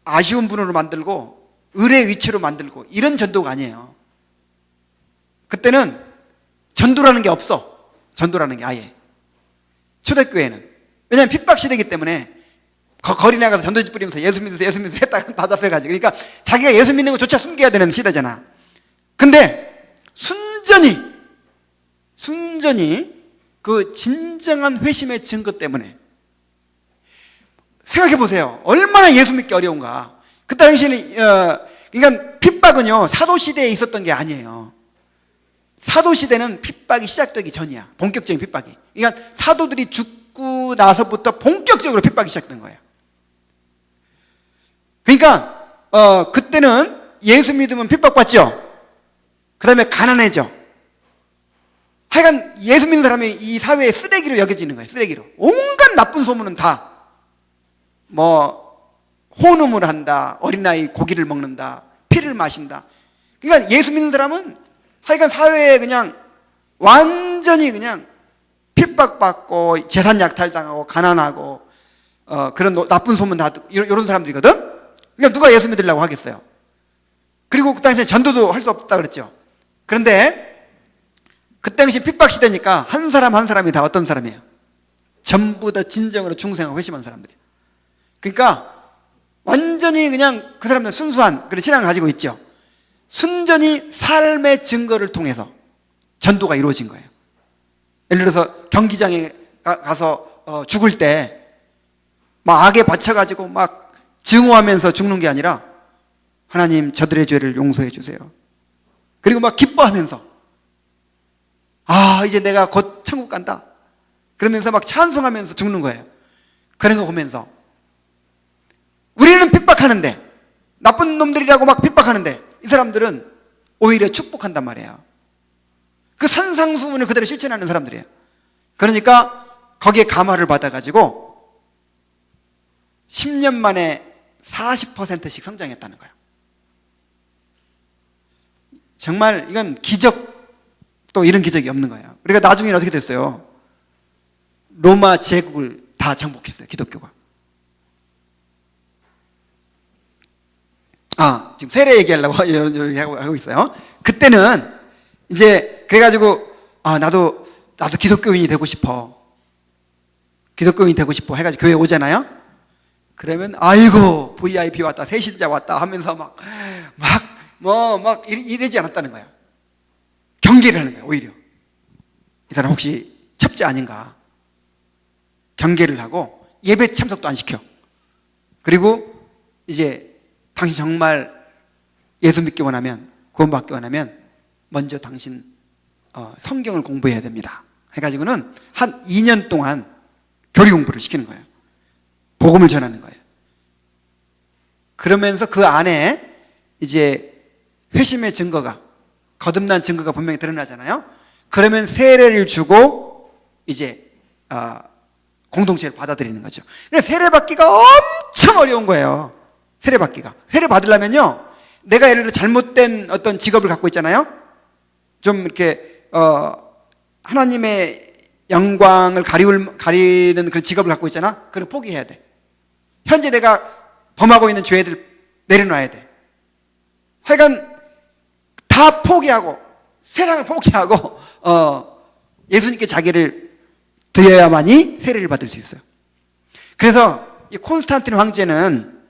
아쉬운 분으로 만들고 의뢰 위치로 만들고 이런 전도가 아니에요. 그때는 전도라는 게 없어. 전도라는 게 아예. 초대교회는. 왜냐하면 핍박시대이기 때문에 거리 나가서 전도지 뿌리면서 예수 믿으세요 했다가 다 잡혀가지고. 그러니까 자기가 예수 믿는 것조차 숨겨야 되는 시대잖아. 근데 순전히 그 진정한 회심의 증거 때문에, 생각해 보세요. 얼마나 예수 믿기 어려운가. 그 당시에는 그러니까 핍박은요 사도시대에 있었던 게 아니에요. 사도시대는 핍박이 시작되기 전이야. 본격적인 핍박이. 그러니까 사도들이 죽고 나서부터 본격적으로 핍박이 시작된 거예요. 그러니까 그때는 예수 믿으면 핍박받죠. 그 다음에 가난해져. 하여간 예수 믿는 사람이 이 사회의 쓰레기로 여겨지는 거예요. 쓰레기로. 온갖 나쁜 소문은 다 혼음을 한다, 어린아이 고기를 먹는다, 피를 마신다. 그러니까 예수 믿는 사람은 하여간 사회에 그냥 완전히 그냥 핍박받고 재산 약탈당하고 가난하고 그런 나쁜 소문 다 듣고 이런 사람들이거든. 그러니까 누가 예수 믿으려고 하겠어요. 그리고 그 당시에 전도도 할 수 없다 그랬죠. 그런데 그 당시 핍박 시대니까 한 사람 한 사람이 다 어떤 사람이에요? 전부 다 진정으로 중생하고 회심한 사람들이에요. 그러니까 완전히 그냥 그 사람들은 순수한 그런 신앙을 가지고 있죠. 순전히 삶의 증거를 통해서 전도가 이루어진 거예요. 예를 들어서 경기장에 가서 죽을 때 막 악에 받쳐가지고 막 증오하면서 죽는 게 아니라, 하나님 저들의 죄를 용서해 주세요. 그리고 막 기뻐하면서 이제 내가 곧 천국 간다 그러면서 막 찬송하면서 죽는 거예요. 그런 거 보면서 우리는 핍박하는데, 나쁜 놈들이라고 막 핍박하는데 이 사람들은 오히려 축복한단 말이에요. 그 산상수훈을 그대로 실천하는 사람들이에요. 그러니까 거기에 감화를 받아가지고 10년 만에 40%씩 성장했다는 거예요. 정말 이건 기적, 또 이런 기적이 없는 거예요. 그러니까 나중에는 어떻게 됐어요? 로마 제국을 다 정복했어요, 기독교가. 지금 세례 얘기하려고 하고 있어요. 그때는 이제 그래가지고 나도 기독교인이 되고 싶어. 기독교인이 되고 싶어 해가지고 교회 오잖아요. 그러면 아이고 VIP 왔다, 새신자 왔다 하면서 막 이러지 않았다는 거야. 경계를 하는 거야. 오히려 이 사람 혹시 첩자 아닌가 경계를 하고 예배 참석도 안 시켜. 그리고 이제 당신 정말 예수 믿기 원하면, 구원받기 원하면 먼저 당신 성경을 공부해야 됩니다 해가지고는 한 2년 동안 교리 공부를 시키는 거예요. 복음을 전하는 거예요. 그러면서 그 안에 이제 회심의 증거가, 거듭난 증거가 분명히 드러나잖아요. 그러면 세례를 주고 이제 공동체를 받아들이는 거죠. 세례 받기가 엄청 어려운 거예요. 세례 받기가. 세례 받으려면요, 내가 예를 들어 잘못된 어떤 직업을 갖고 있잖아요. 좀 이렇게 하나님의 영광을 가리는 그런 직업을 갖고 있잖아. 그걸 포기해야 돼. 현재 내가 범하고 있는 죄들 내려놔야 돼. 하여간 다 포기하고 세상을 포기하고 예수님께 자기를 드려야만이 세례를 받을 수 있어요. 그래서 이 콘스탄틴 황제는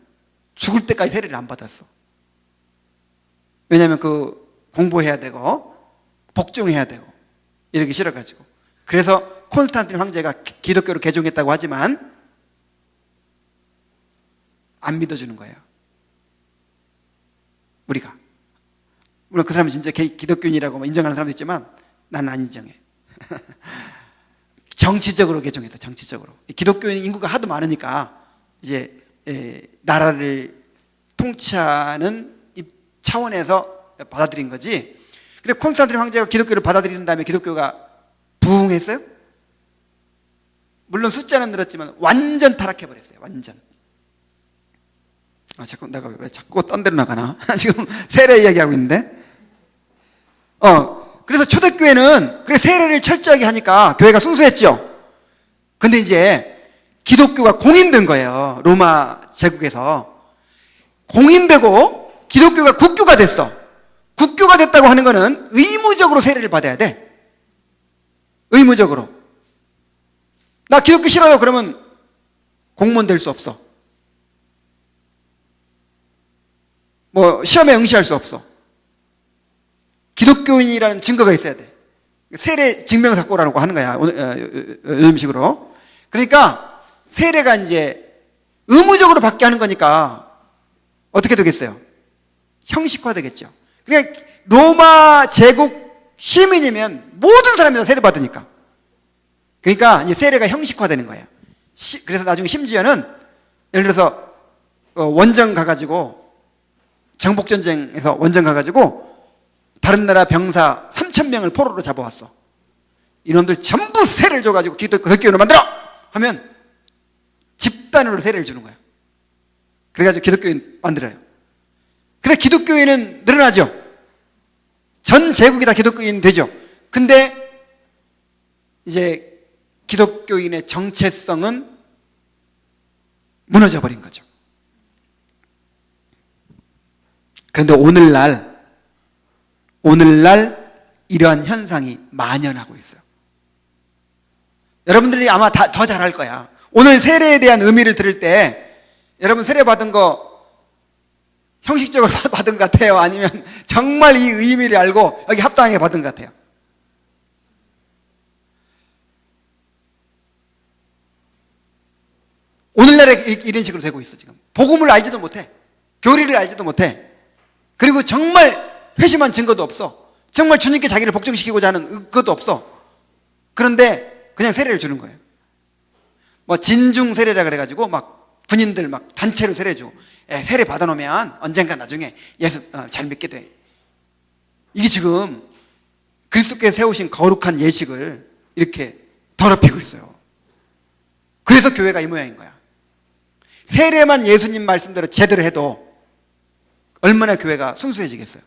죽을 때까지 세례를 안 받았어. 왜냐하면 공부해야 되고 복종해야 되고 이러기 싫어가지고. 그래서 콘스탄틴 황제가 기독교를 개종했다고 하지만 안 믿어주는 거예요. 우리가. 물론 그 사람은 진짜 기독교인이라고 인정하는 사람도 있지만 나는 안 인정해. 정치적으로 개종했다. 정치적으로. 기독교인 인구가 하도 많으니까 이제 나라를 통치하는 차원에서 받아들인 거지. 그래 콘스탄틴 황제가 기독교를 받아들인 다음에 기독교가 부흥했어요? 물론 숫자는 늘었지만 완전 타락해버렸어요. 완전. 자꾸 내가 왜 자꾸 딴 데로 나가나? 지금 세례 이야기하고 있는데. 그래서 초대교회는 그래 세례를 철저하게 하니까 교회가 순수했죠. 근데 이제 기독교가 공인된 거예요. 로마 제국에서. 공인되고 기독교가 국교가 됐어. 국교가 됐다고 하는 거는 의무적으로 세례를 받아야 돼. 의무적으로. 나 기독교 싫어요. 그러면 공무원 될 수 없어. 뭐 시험에 응시할 수 없어. 기독교인이라는 증거가 있어야 돼. 세례 증명사고라고 하는 거야. 요즘식으로. 그러니까 세례가 이제 의무적으로 받게 하는 거니까 어떻게 되겠어요? 형식화 되겠죠. 그러니까 로마 제국 시민이면 모든 사람이 다 세례 받으니까. 그러니까 이제 세례가 형식화되는 거예요. 그래서 나중에 심지어는 예를 들어서 원정 가가지고 정복전쟁에서 원정 가가지고 다른 나라 병사 3,000명을 포로로 잡아왔어. 이놈들 전부 세례를 줘가지고 기독교인으로 만들어! 하면 집단으로 세례를 주는 거야. 그래가지고 기독교인 만들어요. 그래 기독교인은 늘어나죠. 전 제국이 다 기독교인 되죠. 근데 이제 기독교인의 정체성은 무너져 버린 거죠. 그런데 오늘날 이러한 현상이 만연하고 있어요. 여러분들이 아마 더 잘할 거야. 오늘 세례에 대한 의미를 들을 때 여러분 세례 받은 거 형식적으로 받은 것 같아요? 아니면 정말 이 의미를 알고 여기 합당하게 받은 것 같아요? 오늘날에 이런 식으로 되고 있어. 지금 복음을 알지도 못해. 교리를 알지도 못해. 그리고 정말 회심한 증거도 없어. 정말 주님께 자기를 복종시키고자 하는 그것도 없어. 그런데 그냥 세례를 주는 거예요. 뭐 진중 세례라 그래가지고 막 군인들 막 단체로 세례 주고 세례 받아놓으면 언젠가 나중에 예수 잘 믿게 돼. 이게 지금 그리스도께서 세우신 거룩한 예식을 이렇게 더럽히고 있어요. 그래서 교회가 이 모양인 거야. 세례만 예수님 말씀대로 제대로 해도 얼마나 교회가 순수해지겠어요.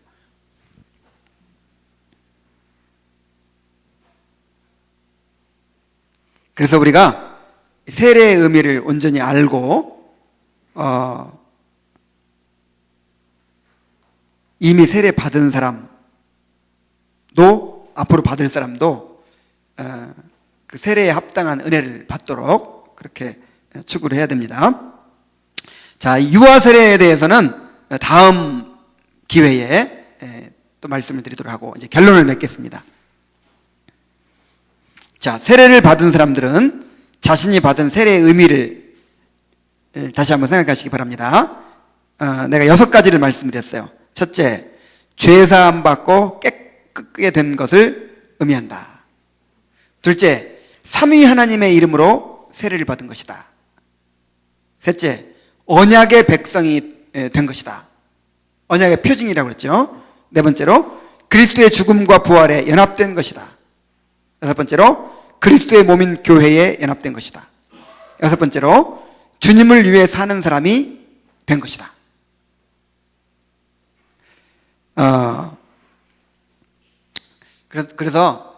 그래서 우리가 세례의 의미를 온전히 알고 이미 세례 받은 사람도 앞으로 받을 사람도 그 세례에 합당한 은혜를 받도록 그렇게 추구를 해야 됩니다. 자, 유아 세례에 대해서는 다음 기회에 또 말씀을 드리도록 하고 이제 결론을 맺겠습니다. 자, 세례를 받은 사람들은 자신이 받은 세례의 의미를 다시 한번 생각하시기 바랍니다. 내가 6가지를 말씀드렸어요. 첫째, 죄사함 받고 깨끗게 된 것을 의미한다. 둘째, 삼위 하나님의 이름으로 세례를 받은 것이다. 셋째, 언약의 백성이 된 것이다. 언약의 표징이라고 그랬죠. 네 번째로, 그리스도의 죽음과 부활에 연합된 것이다. 여섯 번째로, 그리스도의 몸인 교회에 연합된 것이다. 여섯 번째로, 주님을 위해 사는 사람이 된 것이다. 그래서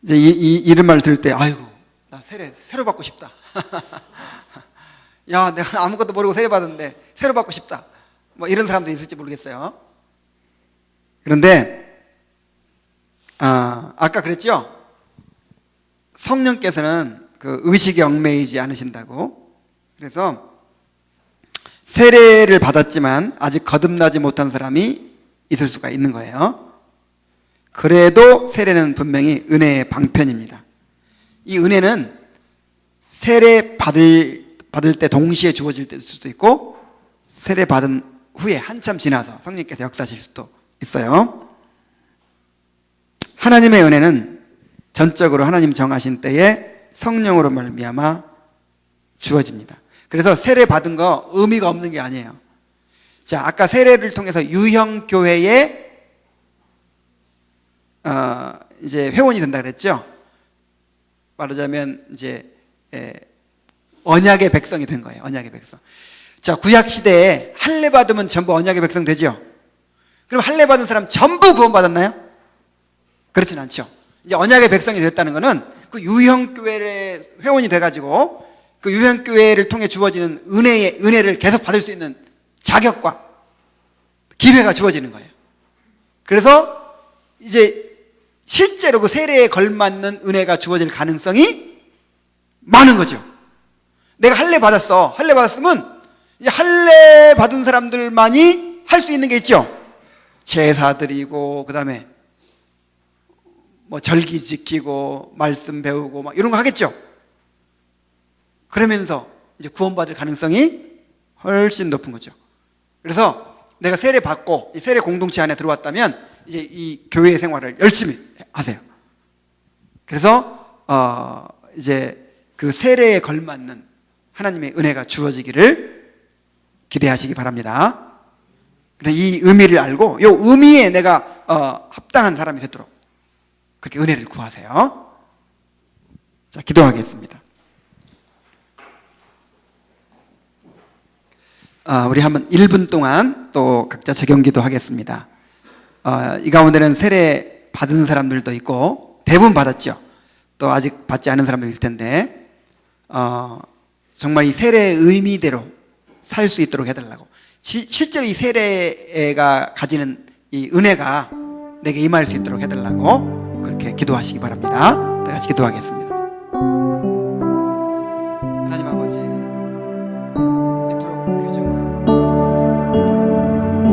이제 이런 말을 들을 때, 아이고, 나 세례 받고 싶다. 야, 내가 아무것도 모르고 세례 받았는데 세례 받고 싶다. 뭐 이런 사람도 있을지 모르겠어요. 그런데 아까 그랬죠? 성령께서는 그 의식에 얽매이지 않으신다고. 그래서 세례를 받았지만 아직 거듭나지 못한 사람이 있을 수가 있는 거예요. 그래도 세례는 분명히 은혜의 방편입니다. 이 은혜는 세례 받을 때 동시에 주어질 수도 있고 세례 받은 후에 한참 지나서 성령께서 역사하실 수도 있어요. 하나님의 은혜는 전적으로 하나님 정하신 때에 성령으로 말미암아 주어집니다. 그래서 세례 받은 거 의미가 없는 게 아니에요. 자, 아까 세례를 통해서 유형교회에 이제 회원이 된다 그랬죠. 말하자면 이제 언약의 백성이 된 거예요. 언약의 백성. 자, 구약 시대에 할례 받으면 전부 언약의 백성 되죠. 그럼 할례 받은 사람 전부 구원받았나요? 그렇진 않죠. 이제 언약의 백성이 됐다는 것은 그 유형교회의 회원이 돼가지고 그 유형교회를 통해 주어지는 은혜를 계속 받을 수 있는 자격과 기회가 주어지는 거예요. 그래서 이제 실제로 그 세례에 걸맞는 은혜가 주어질 가능성이 많은 거죠. 내가 할례 받았어. 할례 받았으면 이제 할례 받은 사람들만이 할 수 있는 게 있죠. 제사 드리고, 그 다음에 뭐 절기 지키고, 말씀 배우고, 막 이런 거 하겠죠. 그러면서 이제 구원받을 가능성이 훨씬 높은 거죠. 그래서 내가 세례 받고 이 세례 공동체 안에 들어왔다면 이제 이 교회 생활을 열심히 하세요. 그래서 이제 그 세례에 걸맞는 하나님의 은혜가 주어지기를 기대하시기 바랍니다. 이 의미를 알고 이 의미에 내가 합당한 사람이 되도록 그렇게 은혜를 구하세요. 자, 기도하겠습니다. 우리 한번 1분 동안 또 각자 적용기도 하겠습니다. 이 가운데는 세례 받은 사람들도 있고 대부분 받았죠. 또 아직 받지 않은 사람도 있을 텐데 정말 이 세례의 의미대로 살 수 있도록 해달라고. 실제로 이 세례가 가지는 이 은혜가 내게 임할 수 있도록 해달라고 그렇게 기도하시기 바랍니다. 다 같이 기도하겠습니다.